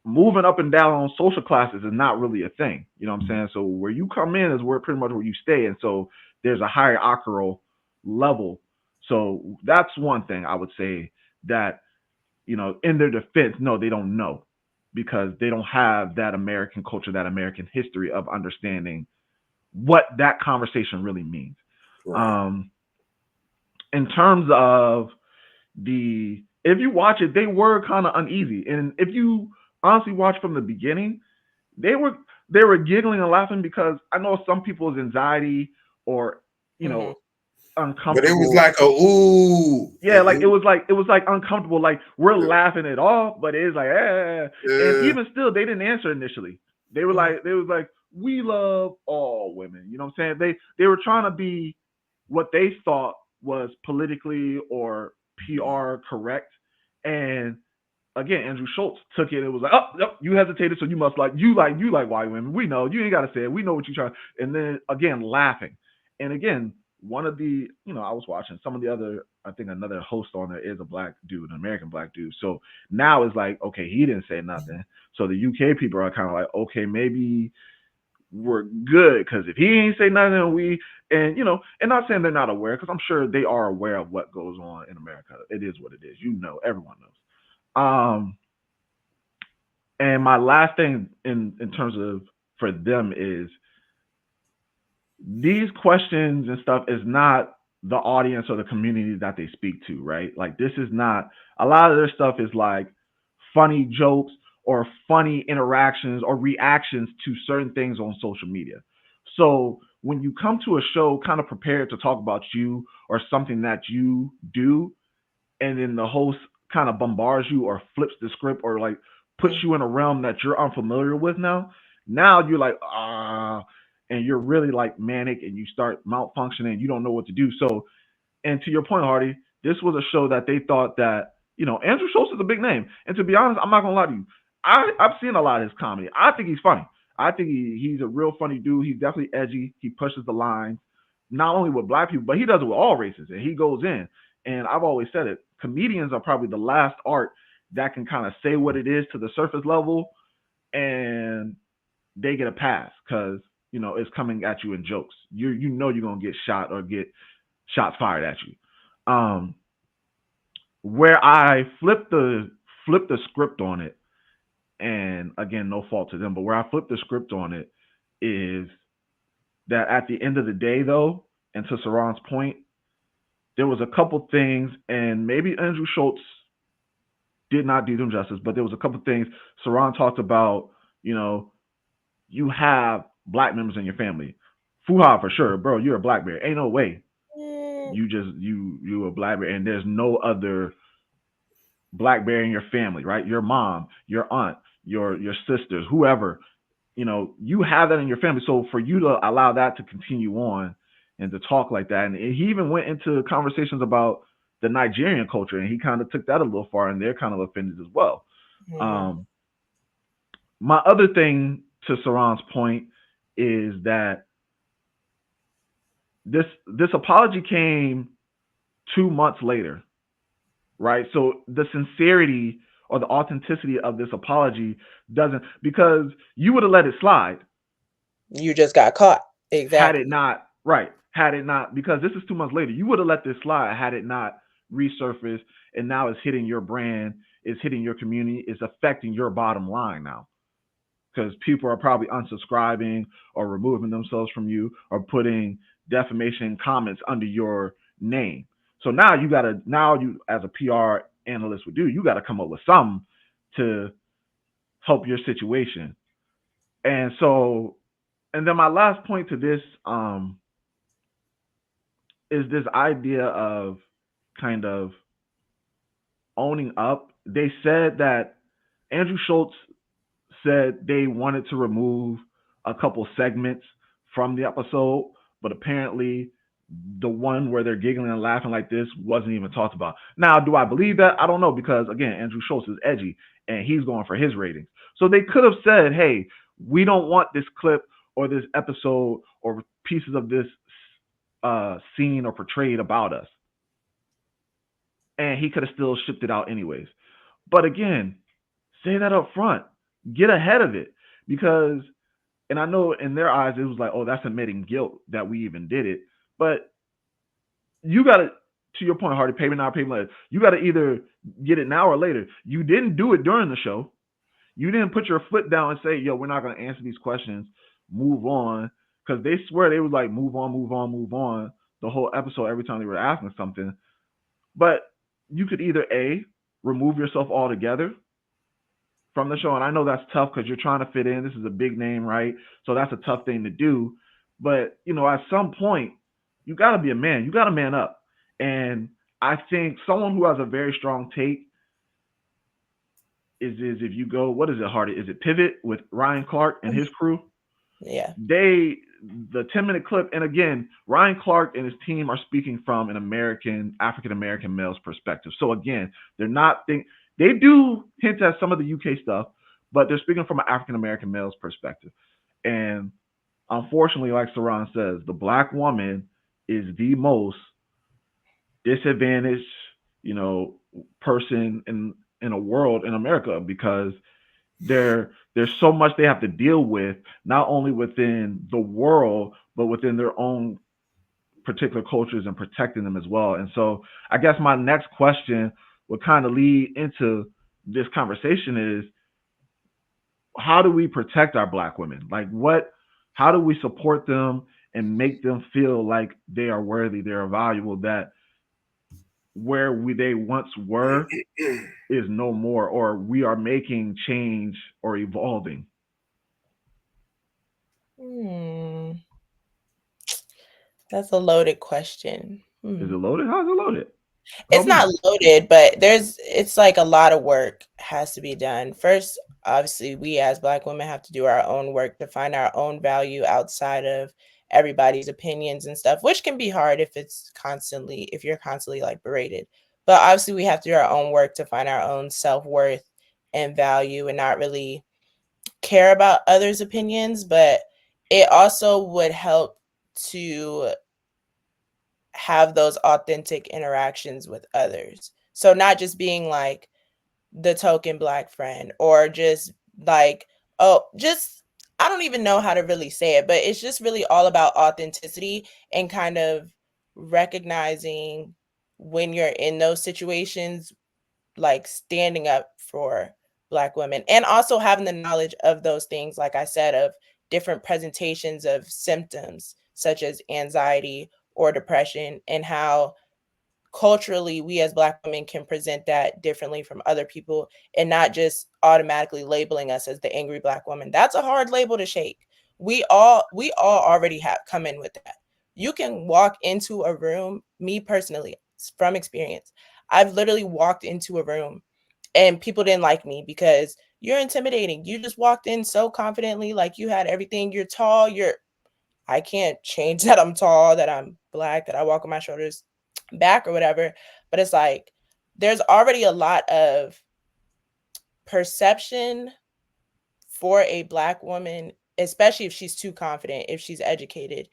moving up and down on social classes is not really a thing. You know what I'm saying? So where you come in is pretty much where you stay. And so there's a hierarchical level. So that's one thing I would say that, in their defense, no, they don't know, because they don't have that American culture, that American history of understanding what that conversation really means. Right. In terms of if you watch it, they were kind of uneasy. And if you honestly watch from the beginning, they were giggling and laughing, because I know some people's anxiety or, Mm-hmm. uncomfortable. But it was like a ooh. Yeah, like it was like uncomfortable. Like we're laughing it off, but it's like, and even still, they didn't answer initially. They were like, we love all women. You know what I'm saying? They were trying to be what they thought was politically or PR correct. And again, Andrew Schultz took it. It was like, oh, yep, you hesitated, so you must like white women. We know you ain't got to say it. We know what you're trying. And then again, laughing. And again, one of the, I was watching some of the other, I think another host on there is a black dude, an American black dude. So now it's like, okay, he didn't say nothing. So the UK people are kind of like, okay, maybe we're good, because if he ain't say nothing, and not saying they're not aware, because I'm sure they are aware of what goes on in America. It is what it is. Everyone knows. And my last thing in terms of for them is, these questions and stuff is not the audience or the community that they speak to, right? Like, this is not, a lot of their stuff is like funny jokes or funny interactions or reactions to certain things on social media. So when you come to a show kind of prepared to talk about you or something that you do, and then the host kind of bombards you or flips the script or like puts you in a realm that you're unfamiliar with, now you're like, and you're really like manic, and you start malfunctioning, you don't know what to do. So, and to your point, Hardy, this was a show that they thought that, Andrew Schultz is a big name. And to be honest, I'm not gonna lie to you, I've seen a lot of his comedy. I think he's funny. I think he's a real funny dude. He's definitely edgy. He pushes the lines, not only with black people, but he does it with all races, and he goes in. And I've always said it, comedians are probably the last art that can kind of say what it is to the surface level, and they get a pass, because it's coming at you in jokes. You're gonna get shot or get shots fired at you. Where I flipped the script on it, and again, no fault to them, but where I flipped the script on it is that at the end of the day, though, and to Saran's point, there was a couple things, and maybe Andrew Schultz did not do them justice, but there was a couple things Saran talked about. You have black members in your family. Fuhad for sure, bro. You're a blackberry. Ain't no way. Mm, You a blackberry, and there's no other blackberry in your family, right? Your mom, your aunt, your sisters, whoever. You have that in your family. So for you to allow that to continue on and to talk like that, and he even went into conversations about the Nigerian culture, and he kind of took that a little far, and they're kind of offended as well. mhm. Um, my other thing to Saran's point is that this apology came 2 months later, right? So the sincerity or the authenticity of this apology doesn't, because you would have let it slide You just got caught. had it Exactly. not, right, had it not, because this is 2 months later. You would have let this slide had it not resurfaced, and now it's hitting your brand, it's hitting your community, it's affecting your bottom line now, because people are probably unsubscribing or removing themselves from you or putting defamation comments under your name. So now you as a PR analyst would do, you gotta come up with something to help your situation. And so, and then my last point to this is this idea of kind of owning up. They said that Andrew Schultz said they wanted to remove a couple segments from the episode, but apparently the one where they're giggling and laughing like this wasn't even talked about. Now, do I believe that? I don't know, because again, Andrew Schultz is edgy and he's going for his ratings. So they could have said, "Hey, we don't want this clip or this episode or pieces of this scene or portrayed about us," and he could have still shipped it out anyways. But again, say that up front. Get ahead of it, because, and I know in their eyes it was like, oh, that's admitting guilt that we even did it. But you got to your point, Hardy, payment now, payment later. You got to either get it now or later. You didn't do it during the show. You didn't put your foot down and say, yo, we're not going to answer these questions. Move on. Because they swear they was like, move on, move on, move on the whole episode every time they were asking something. But you could either A, remove yourself altogether from the show. And I know that's tough because you're trying to fit in. This is a big name, right? So that's a tough thing to do. But, at some point, you got to be a man. You got to man up. And I think someone who has a very strong take is if you go, what is it, Hardy? Is it Pivot with Ryan Clark and his crew? Yeah. The 10-minute clip, and again, Ryan Clark and his team are speaking from an African American male's perspective. So again, they do hint at some of the UK stuff, but they're speaking from an African American male's perspective. And unfortunately, like Saran says, the black woman is the most disadvantaged, person in a world in America, because there's so much they have to deal with, not only within the world, but within their own particular cultures and protecting them as well. And so I guess my next question would kind of lead into this conversation is, how do we protect our black women? Like how do we support them and make them feel like they are worthy, they are valuable, that where they once were is no more, or we are making change or evolving? Hmm. That's a loaded question. Is it loaded? How's it loaded? It's Help me not out. loaded, but it's like a lot of work has to be done. First, obviously, we as Black women have to do our own work to find our own value outside of everybody's opinions and stuff, which can be hard if you're constantly like berated. But obviously, we have to do our own work to find our own self-worth and value and not really care about others' opinions. But it also would help to have those authentic interactions with others. So not just being like the token black friend or just like, oh, just I don't even know how to really say it, but it's just really all about authenticity and kind of recognizing when you're in those situations, like standing up for black women and also having the knowledge of those things, like I said, of different presentations of symptoms such as anxiety or depression, and how culturally we as black women can present that differently from other people and not just automatically labeling us as the angry black woman. That's a hard label to shake. We all already have come in with that. You can walk into a room, me personally, from experience, I've literally walked into a room and people didn't like me because you're intimidating. You just walked in so confidently, like you had everything. You're tall. I can't change that I'm tall, that I'm black, that I walk on my shoulders back or whatever. But it's like there's already a lot of perception for a black woman, especially if she's too confident, if she's educated,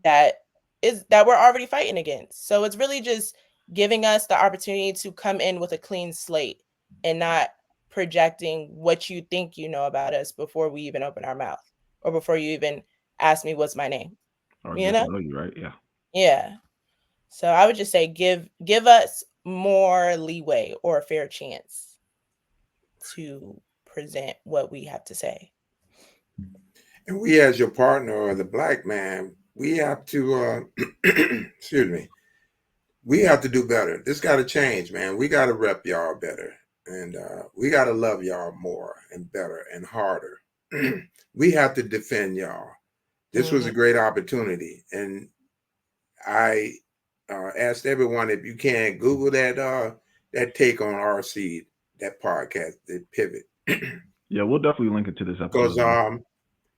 that we're already fighting against. So it's really just giving us the opportunity to come in with a clean slate and not projecting what you think you know about us before we even open our mouth or before you even ask me what's my name. Or You get to know? know you, right? Yeah. Yeah. So I would just say give us more leeway or a fair chance to present what we have to say. And we, as your partner or the black man, we have to, excuse me, we have to do better. This got to change, man. We got to rep y'all better. And we got to love y'all more and better and harder. We have to defend y'all. This was a great opportunity. And I asked everyone, if you can, Google that take on RC, that podcast, the pivot. Yeah, we'll definitely link it to this Because episode.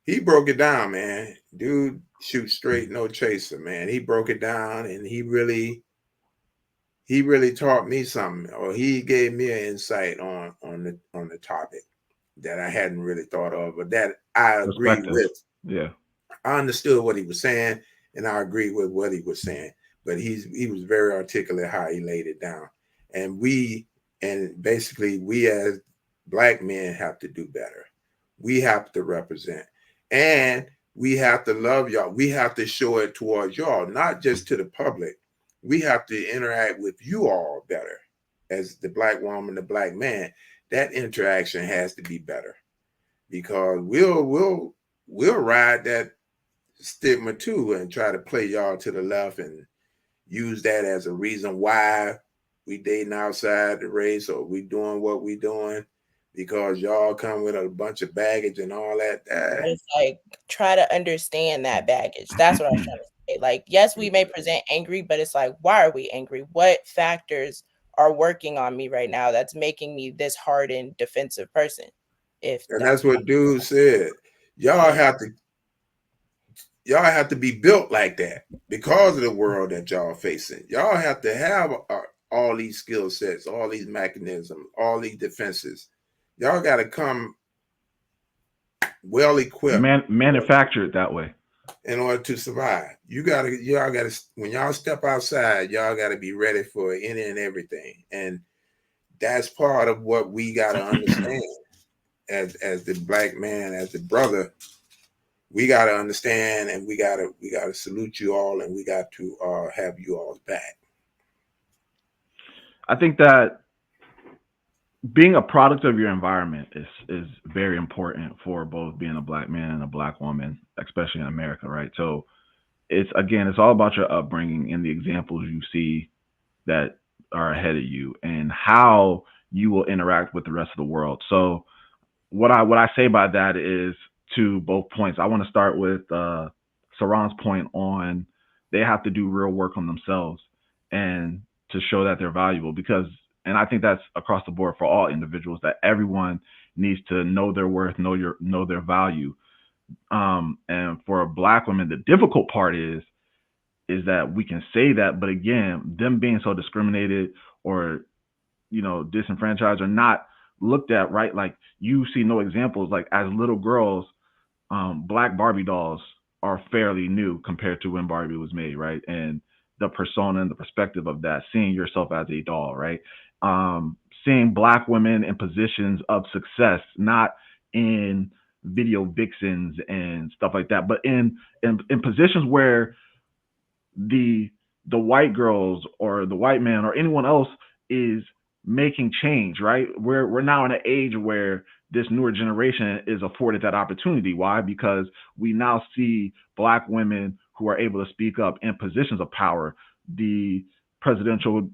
he broke it down, man. Dude, shoot straight, no chaser, man. He broke it down, and he really taught me something, or he gave me an insight on the topic that I hadn't really thought of, but that I agree Perspective. with. Yeah. I understood what he was saying, and I agree with what he was saying. But he was very articulate how he laid it down, and basically we as black men have to do better. We have to represent, and we have to love y'all. We have to show it towards y'all, not just to the public. We have to interact with you all better as the black woman, the black man. That interaction has to be better, because we'll ride that stigma too and try to play y'all to the left and use that as a reason why we dating outside the race, or we doing what we doing because y'all come with a bunch of baggage and all that. But it's like, try to understand that baggage. That's what I was trying to say. Like, yes, we may present angry, but it's like, why are we angry? What factors are working on me right now that's making me this hardened, defensive person? If And that's that's what dude said. Y'all have to be built like that because of the world that y'all facing. Y'all have to have all these skill sets, all these mechanisms, all these defenses. Y'all got to come well equipped, Manufactured that way in order to survive. Y'all gotta, when y'all step outside, y'all gotta be ready for any and everything. And that's part of what we gotta understand as the black man, as the brother. We gotta understand, and we gotta salute you all, and we got to have you all back. I think that being a product of your environment is very important for both being a black man and a black woman, especially in America, right? So it's all about your upbringing and the examples you see that are ahead of you and how you will interact with the rest of the world. So what I say by that is, to both points. I want to start with Saran's point on they have to do real work on themselves and to show that they're valuable, because and I think that's across the board for all individuals, that everyone needs to know their worth, know their value. And for black women, the difficult part is that we can say that, but again, them being so discriminated or disenfranchised or not looked at right. Like, you see no examples. Like, as little girls, black Barbie dolls are fairly new compared to when Barbie was made, right? And the persona and the perspective of that, seeing yourself as a doll, right? Seeing black women in positions of success, not in video vixens and stuff like that, but in positions where the white girls or the white man or anyone else is making change, right? We're now in an age where this newer generation is afforded that opportunity. Why? Because we now see black women who are able to speak up in positions of power. The presidential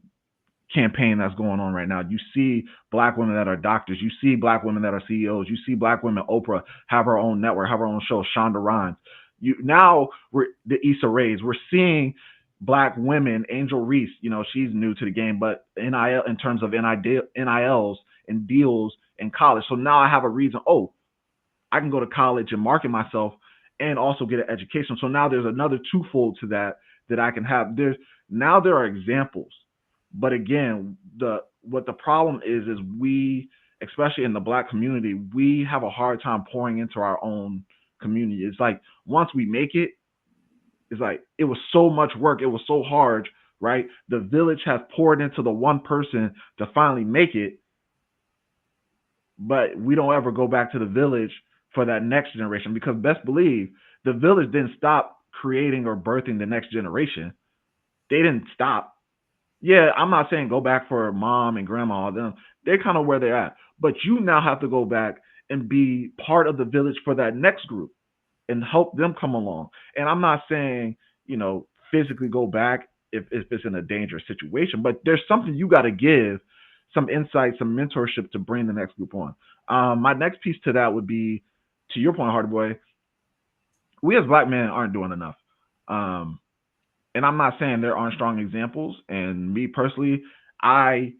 campaign that's going on right now. You see black women that are doctors. You see black women that are CEOs. You see black women. Oprah have her own network, have her own show. Shonda Rhimes. We're the Issa Rae's. We're seeing black women. Angel Reese, she's new to the game, but NIL in terms of NILs and deals in college. So now I have a reason. Oh, I can go to college and market myself and also get an education. So now there's another twofold to that I can have. There are examples. But again, what the problem is we, especially in the black community, we have a hard time pouring into our own community. It's like once we make it, it's like it was so much work, it was so hard, right? The village has poured into the one person to finally make it, but we don't ever go back to the village for that next generation, because best believe the village didn't stop creating or birthing the next generation. They didn't stop. Yeah, I'm not saying go back for mom and grandma. They're kind of where they're at. But you now have to go back and be part of the village for that next group and help them come along. And I'm not saying, physically go back if it's in a dangerous situation, but there's something you got to give, some insight, some mentorship to bring the next group on. My next piece to that would be, to your point, Hardy Boy, we as black men aren't doing enough. And I'm not saying there aren't strong examples. And me personally, I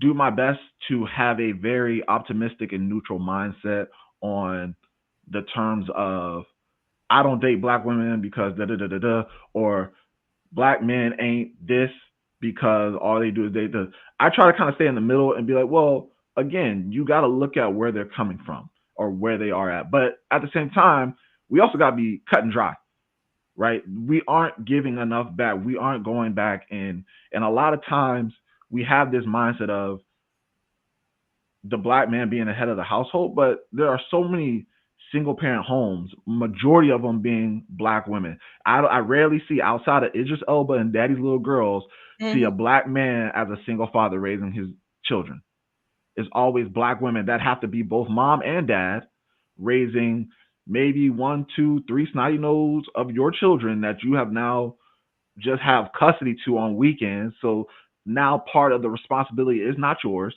do my best to have a very optimistic and neutral mindset on the terms of I don't date black women because da da da da da, or black men ain't this because all they do is date the. I try to kind of stay in the middle and be like, well, again, you got to look at where they're coming from or where they are at. But at the same time, we also got to be cut and dry. Right? We aren't giving enough back. We aren't going back in. And a lot of times we have this mindset of the black man being the head of the household, but there are so many single parent homes, majority of them being black women. I rarely see, outside of Idris Elba and Daddy's Little Girls, see a black man as a single father raising his children. It's always black women that have to be both mom and dad raising maybe 1, 2, 3 snotty nose of your children that you have now just have custody to on weekends. So now part of the responsibility is not yours.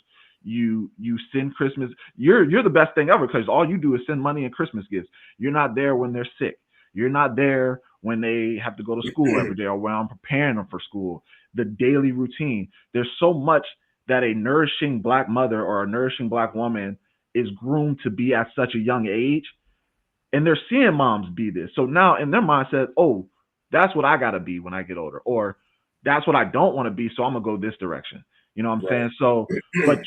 You send Christmas. You're the best thing ever because all you do is send money and Christmas gifts. You're not there when they're sick. You're not there when they have to go to school every day or when I'm preparing them for school. The daily routine. There's so much that a nourishing black mother or a nourishing black woman is groomed to be at such a young age. And they're seeing moms be this. So now in their mindset, oh, that's what I got to be when I get older. Or that's what I don't want to be. So I'm going to go this direction. You know what I'm saying? So, but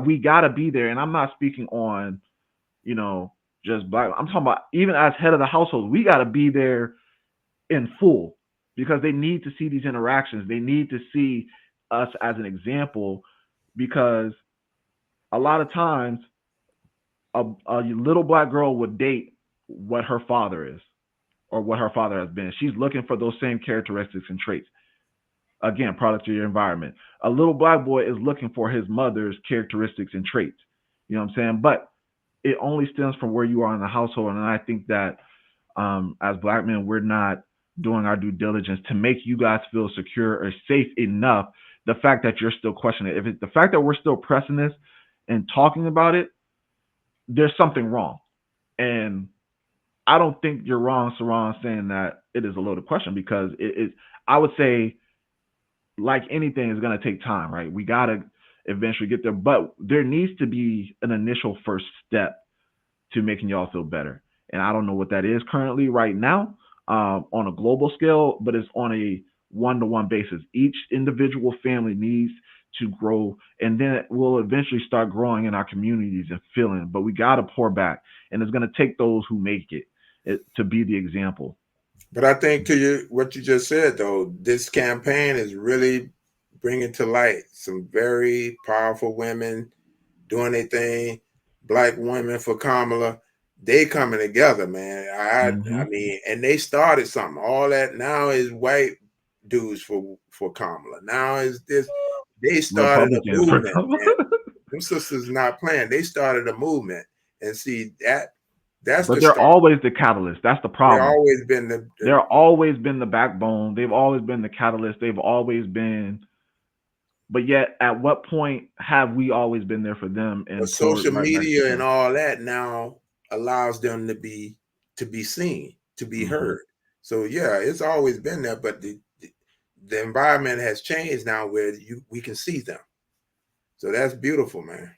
we got to be there. And I'm not speaking on, just black. I'm talking about even as head of the household, we got to be there in full because they need to see these interactions. They need to see us as an example because a lot of times a little black girl would date what her father is or what her father has been. She's looking for those same characteristics and traits. Again, product of your environment. A little black boy is looking for his mother's characteristics and traits. You know what I'm saying? But it only stems from where you are in the household. And I think that as black men, we're not doing our due diligence to make you guys feel secure or safe enough. The fact that you're still questioning it, if it's the fact that we're still pressing this and talking about it, there's something wrong. And I don't think you're wrong, Saran, saying that it is a loaded question because I would say, like anything, is going to take time, right? We got to eventually get there, but there needs to be an initial first step to making y'all feel better. And I don't know what that is currently right now on a global scale, but it's on a one-to-one basis. Each individual family needs to grow, and then it will eventually start growing in our communities and feeling. But we got to pour back, and it's going to take those who make it to be the example. But I think to you, what you just said, though, this campaign is really bringing to light some very powerful women doing their thing. Black women for Kamala, they coming together, man. I mean, and they started something. All that now is white dudes for Kamala. Now is this. They started a movement, man. Them sisters not playing. They started a movement, and see that. But they're always the catalyst. That's the problem. They're always been the backbone. They've always been the catalyst. They've always been But yet, at what point have we always been there for them But and poured social right back media to and them? all that now allows them to be seen, to be Mm-hmm. heard. So yeah, it's always been there, but the environment has changed now where we can see them. So that's beautiful, man.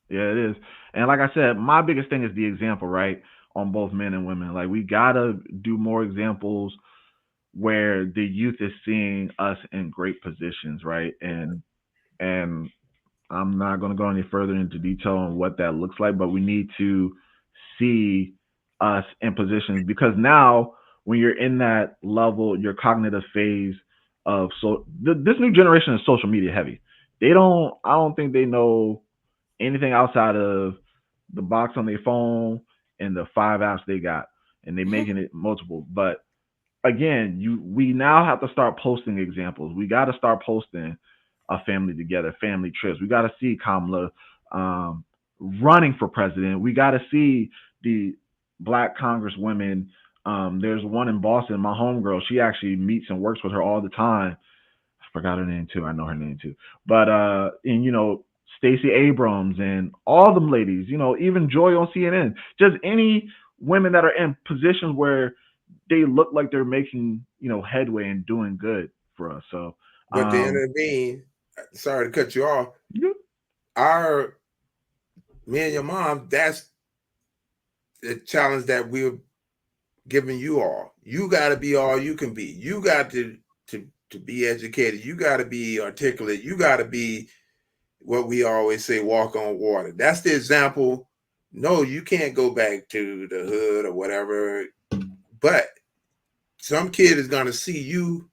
Yeah, it is. And like I said, my biggest thing is the example, right? On both men and women. Like we gotta do more examples where the youth is seeing us in great positions, right? And I'm not gonna go any further into detail on what that looks like, but we need to see us in positions because now when you're in that level, your cognitive phase of this new generation is social media heavy. I don't think they know anything outside of the box on their phone and the 5 apps they got, and they making it multiple. But again, we now have to start posting examples. We got to start posting a family together, family trips. We got to see Kamala um, running for president. We got to see the black congresswomen. There's one in Boston, my homegirl. She actually meets and works with her all the time. I forgot her name too. I know her name too. But and Stacey Abrams and all them ladies, even Joy on CNN, just any women that are in positions where they look like they're making, headway and doing good for us. So But to intervene, sorry to cut you off. yeah. Our Me and your mom, that's the challenge that we're giving you all. You got to be all you can be. You got to be educated. You got to be articulate. You got to be what we always say, walk on water. That's the example. No, you can't go back to the hood or whatever. But some kid is going to see you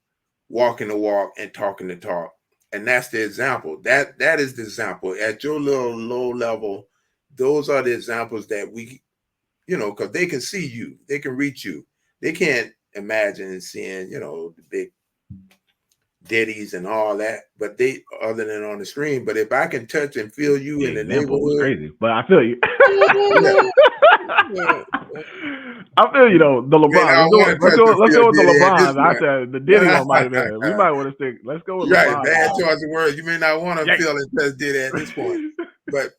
walking the walk and talking the talk. And that's the example. That is the example. At your little low level, those are the examples that we, because they can see you, they can reach you. They can't imagine seeing, the big Diddy's and all that, but they other than on the screen. But if I can touch and feel you The in the example was neighborhood, crazy, but I feel you. yeah, I feel you though. The you may LeBron. not want to Let's touch go. and Let's feel go with the Diddy at this LeBron. I point. said the Diddy one might have been. We might want to stick. Let's go with Right, LeBron. bad choice of words. You may not want to Yikes. feel and touch Diddy at this point, but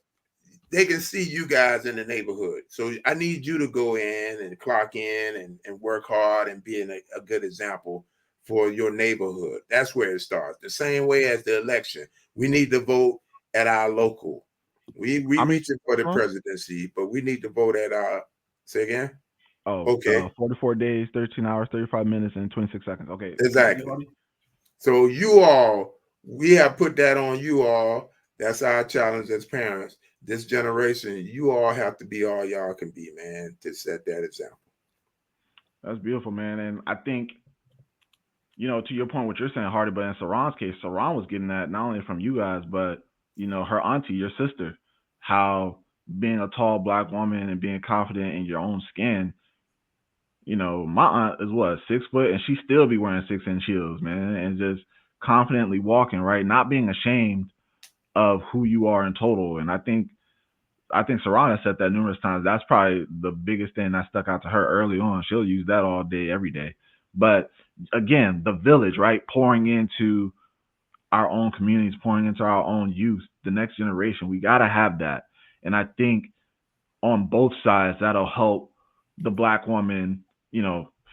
they can see you guys in the neighborhood. So I need you to go in and clock in and work hard and be a good example for your neighborhood. That's where it starts. The same way as the election. We need to vote at our local. We How many? reaching for the Months? presidency, but we need to vote at our, say again? Oh, Okay, 44 days, 13 hours, 35 minutes, and 26 seconds. Okay. exactly. So you all, we have put that on you all. That's our challenge as parents. This generation, you all have to be all y'all can be, man, to set that example. That's beautiful, man. And I think, to your point, what you're saying, Hardy, but in Saran's case, Saran was getting that not only from you guys, but, her auntie, your sister, how being a tall black woman and being confident in your own skin, my aunt is what, 6 foot, and she still be wearing 6-inch heels, man, and just confidently walking, right? Not being ashamed of who you are in total. And I think Sarana said that numerous times. That's probably the biggest thing that stuck out to her early on. She'll use that all day, every day. But again, the village, right? Pouring into our own communities, pouring into our own youth, the next generation. We got to have that. And I think on both sides, that'll help the black woman,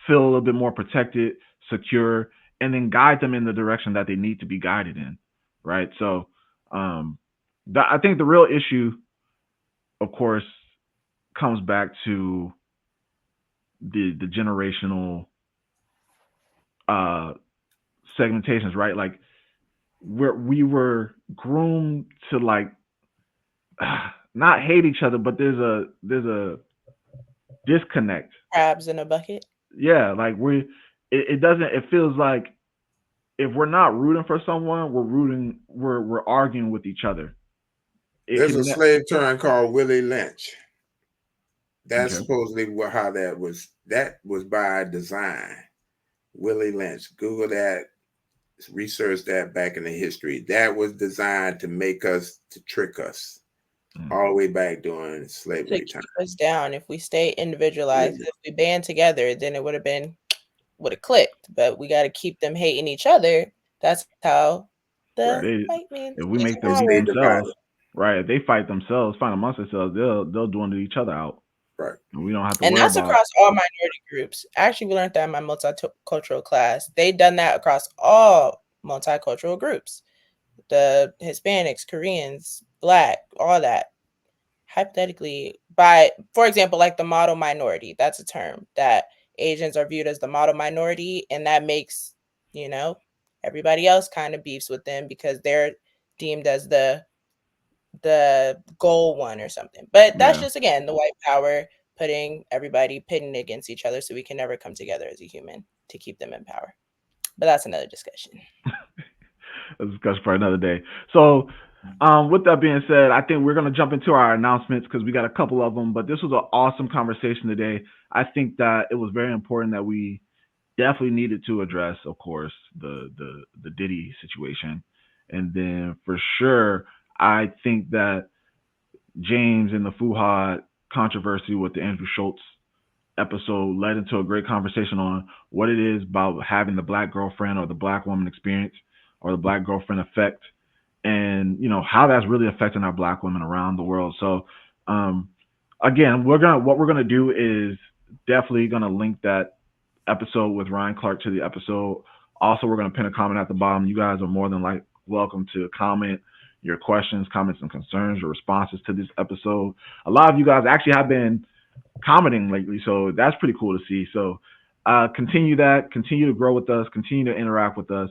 feel a little bit more protected, secure, and then guide them in the direction that they need to be guided in. Right. So, I think the real issue, of course, comes back to the generational uh segmentations, right? Like we were groomed to like not hate each other, but there's a disconnect. Crabs in a bucket. Yeah, like it doesn't, it feels like if we're not rooting for someone, we're arguing with each other. It There's a can slave turn called Willie Lynch. That's okay. supposedly how that was. That was by design. Willie Lynch. Google that. Research that back in the history. That was designed to make us, to trick us, all the way back during To slavery keep time. us down. If we stay individualized, Yeah. if we band together, then it would have clicked. But we got to keep them hating each other. That's how the Right. white man's If we make them Because beat they power. themselves, divided. right? If they fight themselves, fight amongst themselves, they'll dwindle each other out, Right. and we don't have to And worry that's about. across all minority groups. Actually, we learned that in my multicultural class. They done that across all multicultural groups. The Hispanics, Koreans, Black, all that. Hypothetically, for example, like the model minority, that's a term that Asians are viewed as the model minority, and that makes, everybody else kind of beefs with them because they're deemed as the goal one or something. But that's Yeah. just, again, the white power putting everybody pitting against each other so we can never come together as a human to keep them in power. But that's another discussion. A discussion for another day. So, with that being said, I think we're going to jump into our announcements because we got a couple of them. But this was an awesome conversation today. I think that it was very important that we definitely needed to address, of course, the Diddy situation, and then for sure, I think that James and the Fuhad controversy with the Andrew Schultz episode led into a great conversation on what it is about having the black girlfriend or the black woman experience or the black girlfriend effect, and how that's really affecting our black women around the world. So, um, again, what we're gonna do is definitely gonna link that episode with Ryan Clark to the episode. Also, we're gonna pin a comment at the bottom. You guys are more than welcome to comment your questions, comments, and concerns, your responses to this episode. A lot of you guys actually have been commenting lately, so that's pretty cool to see. So continue to grow with us, continue to interact with us.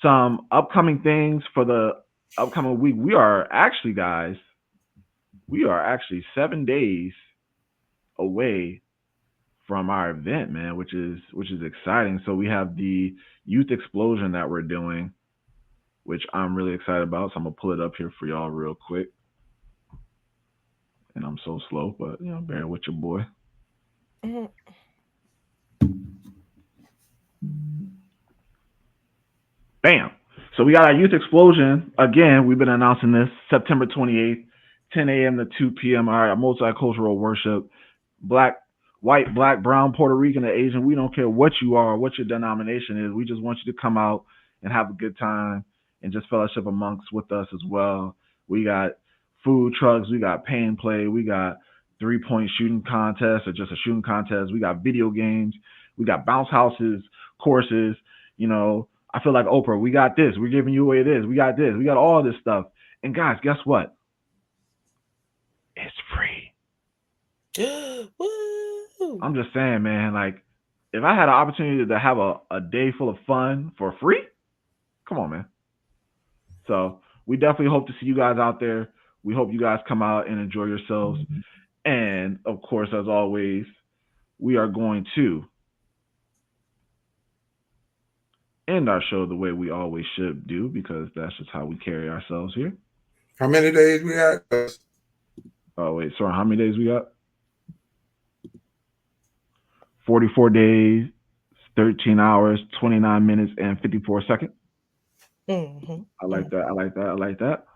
Some upcoming things for the upcoming week. We are actually 7 days away from our event, man, which is exciting. So we have the youth explosion that we're doing, which I'm really excited about. So I'm gonna pull it up here for y'all real quick. And I'm so slow, but bear with your boy. Mhm. Bam. So we got our youth explosion. Again, we've been announcing this September 28th, 10 a.m. to 2 p.m. Our multicultural worship. Black, white, black, brown, Puerto Rican, or Asian. We don't care what you are, what your denomination is. We just want you to come out and have a good time and just fellowship amongst with us as well. We got food trucks. We got pay and play. We got 3-point shooting contests or just a shooting contest. We got video games. We got bounce houses, courses. I feel like Oprah. We got this. We're giving you away this. We got this. We got all this stuff. And guys, guess what? It's free. Woo! I'm just saying, man. Like, if I had an opportunity to have a day full of fun for free, come on, man. So we definitely hope to see you guys out there. We hope you guys come out and enjoy yourselves. And of course, as always, we are going to end our show the way we always should do because that's just how we carry ourselves here. How many days we got? Oh wait, sorry, how many days we got? 44 days, 13 hours, 29 minutes, and 54 seconds. Mm-hmm. I like that. I like that. I like that.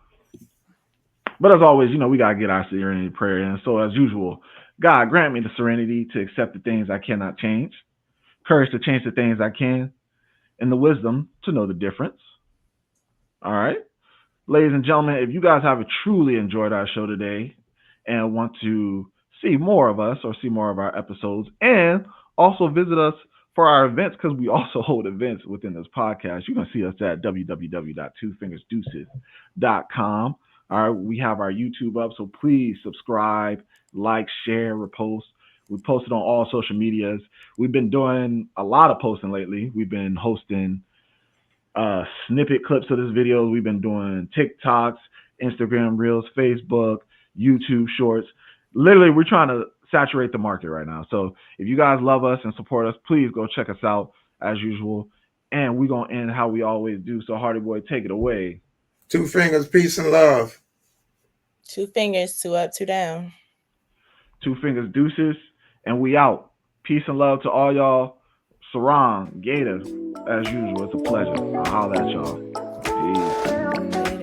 But as always, we got to get our serenity prayer in. So as usual, God, grant me the serenity to accept the things I cannot change, courage to change the things I can, and the wisdom to know the difference. All right. Ladies and gentlemen, if you guys have truly enjoyed our show today and want to see more of us or see more of our episodes and also visit us for our events, because we also hold events within this podcast, you can see us at www.twofingersdeuces.com. All right, we have our YouTube up, so please subscribe, like, share, repost. We posted on all social medias. We've been doing a lot of posting lately. We've been hosting snippet clips of this video. We've been doing TikToks, Instagram Reels, Facebook, YouTube Shorts. Literally, we're trying to saturate the market right now. So if you guys love us and support us, please go check us out as usual. And we're going to end how we always do. So Hardy Boy, take it away. 2 fingers, peace and love. 2 fingers, 2 up, 2 down. 2 fingers, deuces. And we out. Peace and love to all y'all. Sarang, Gator, as usual, it's a pleasure. I'll holler at y'all. Peace.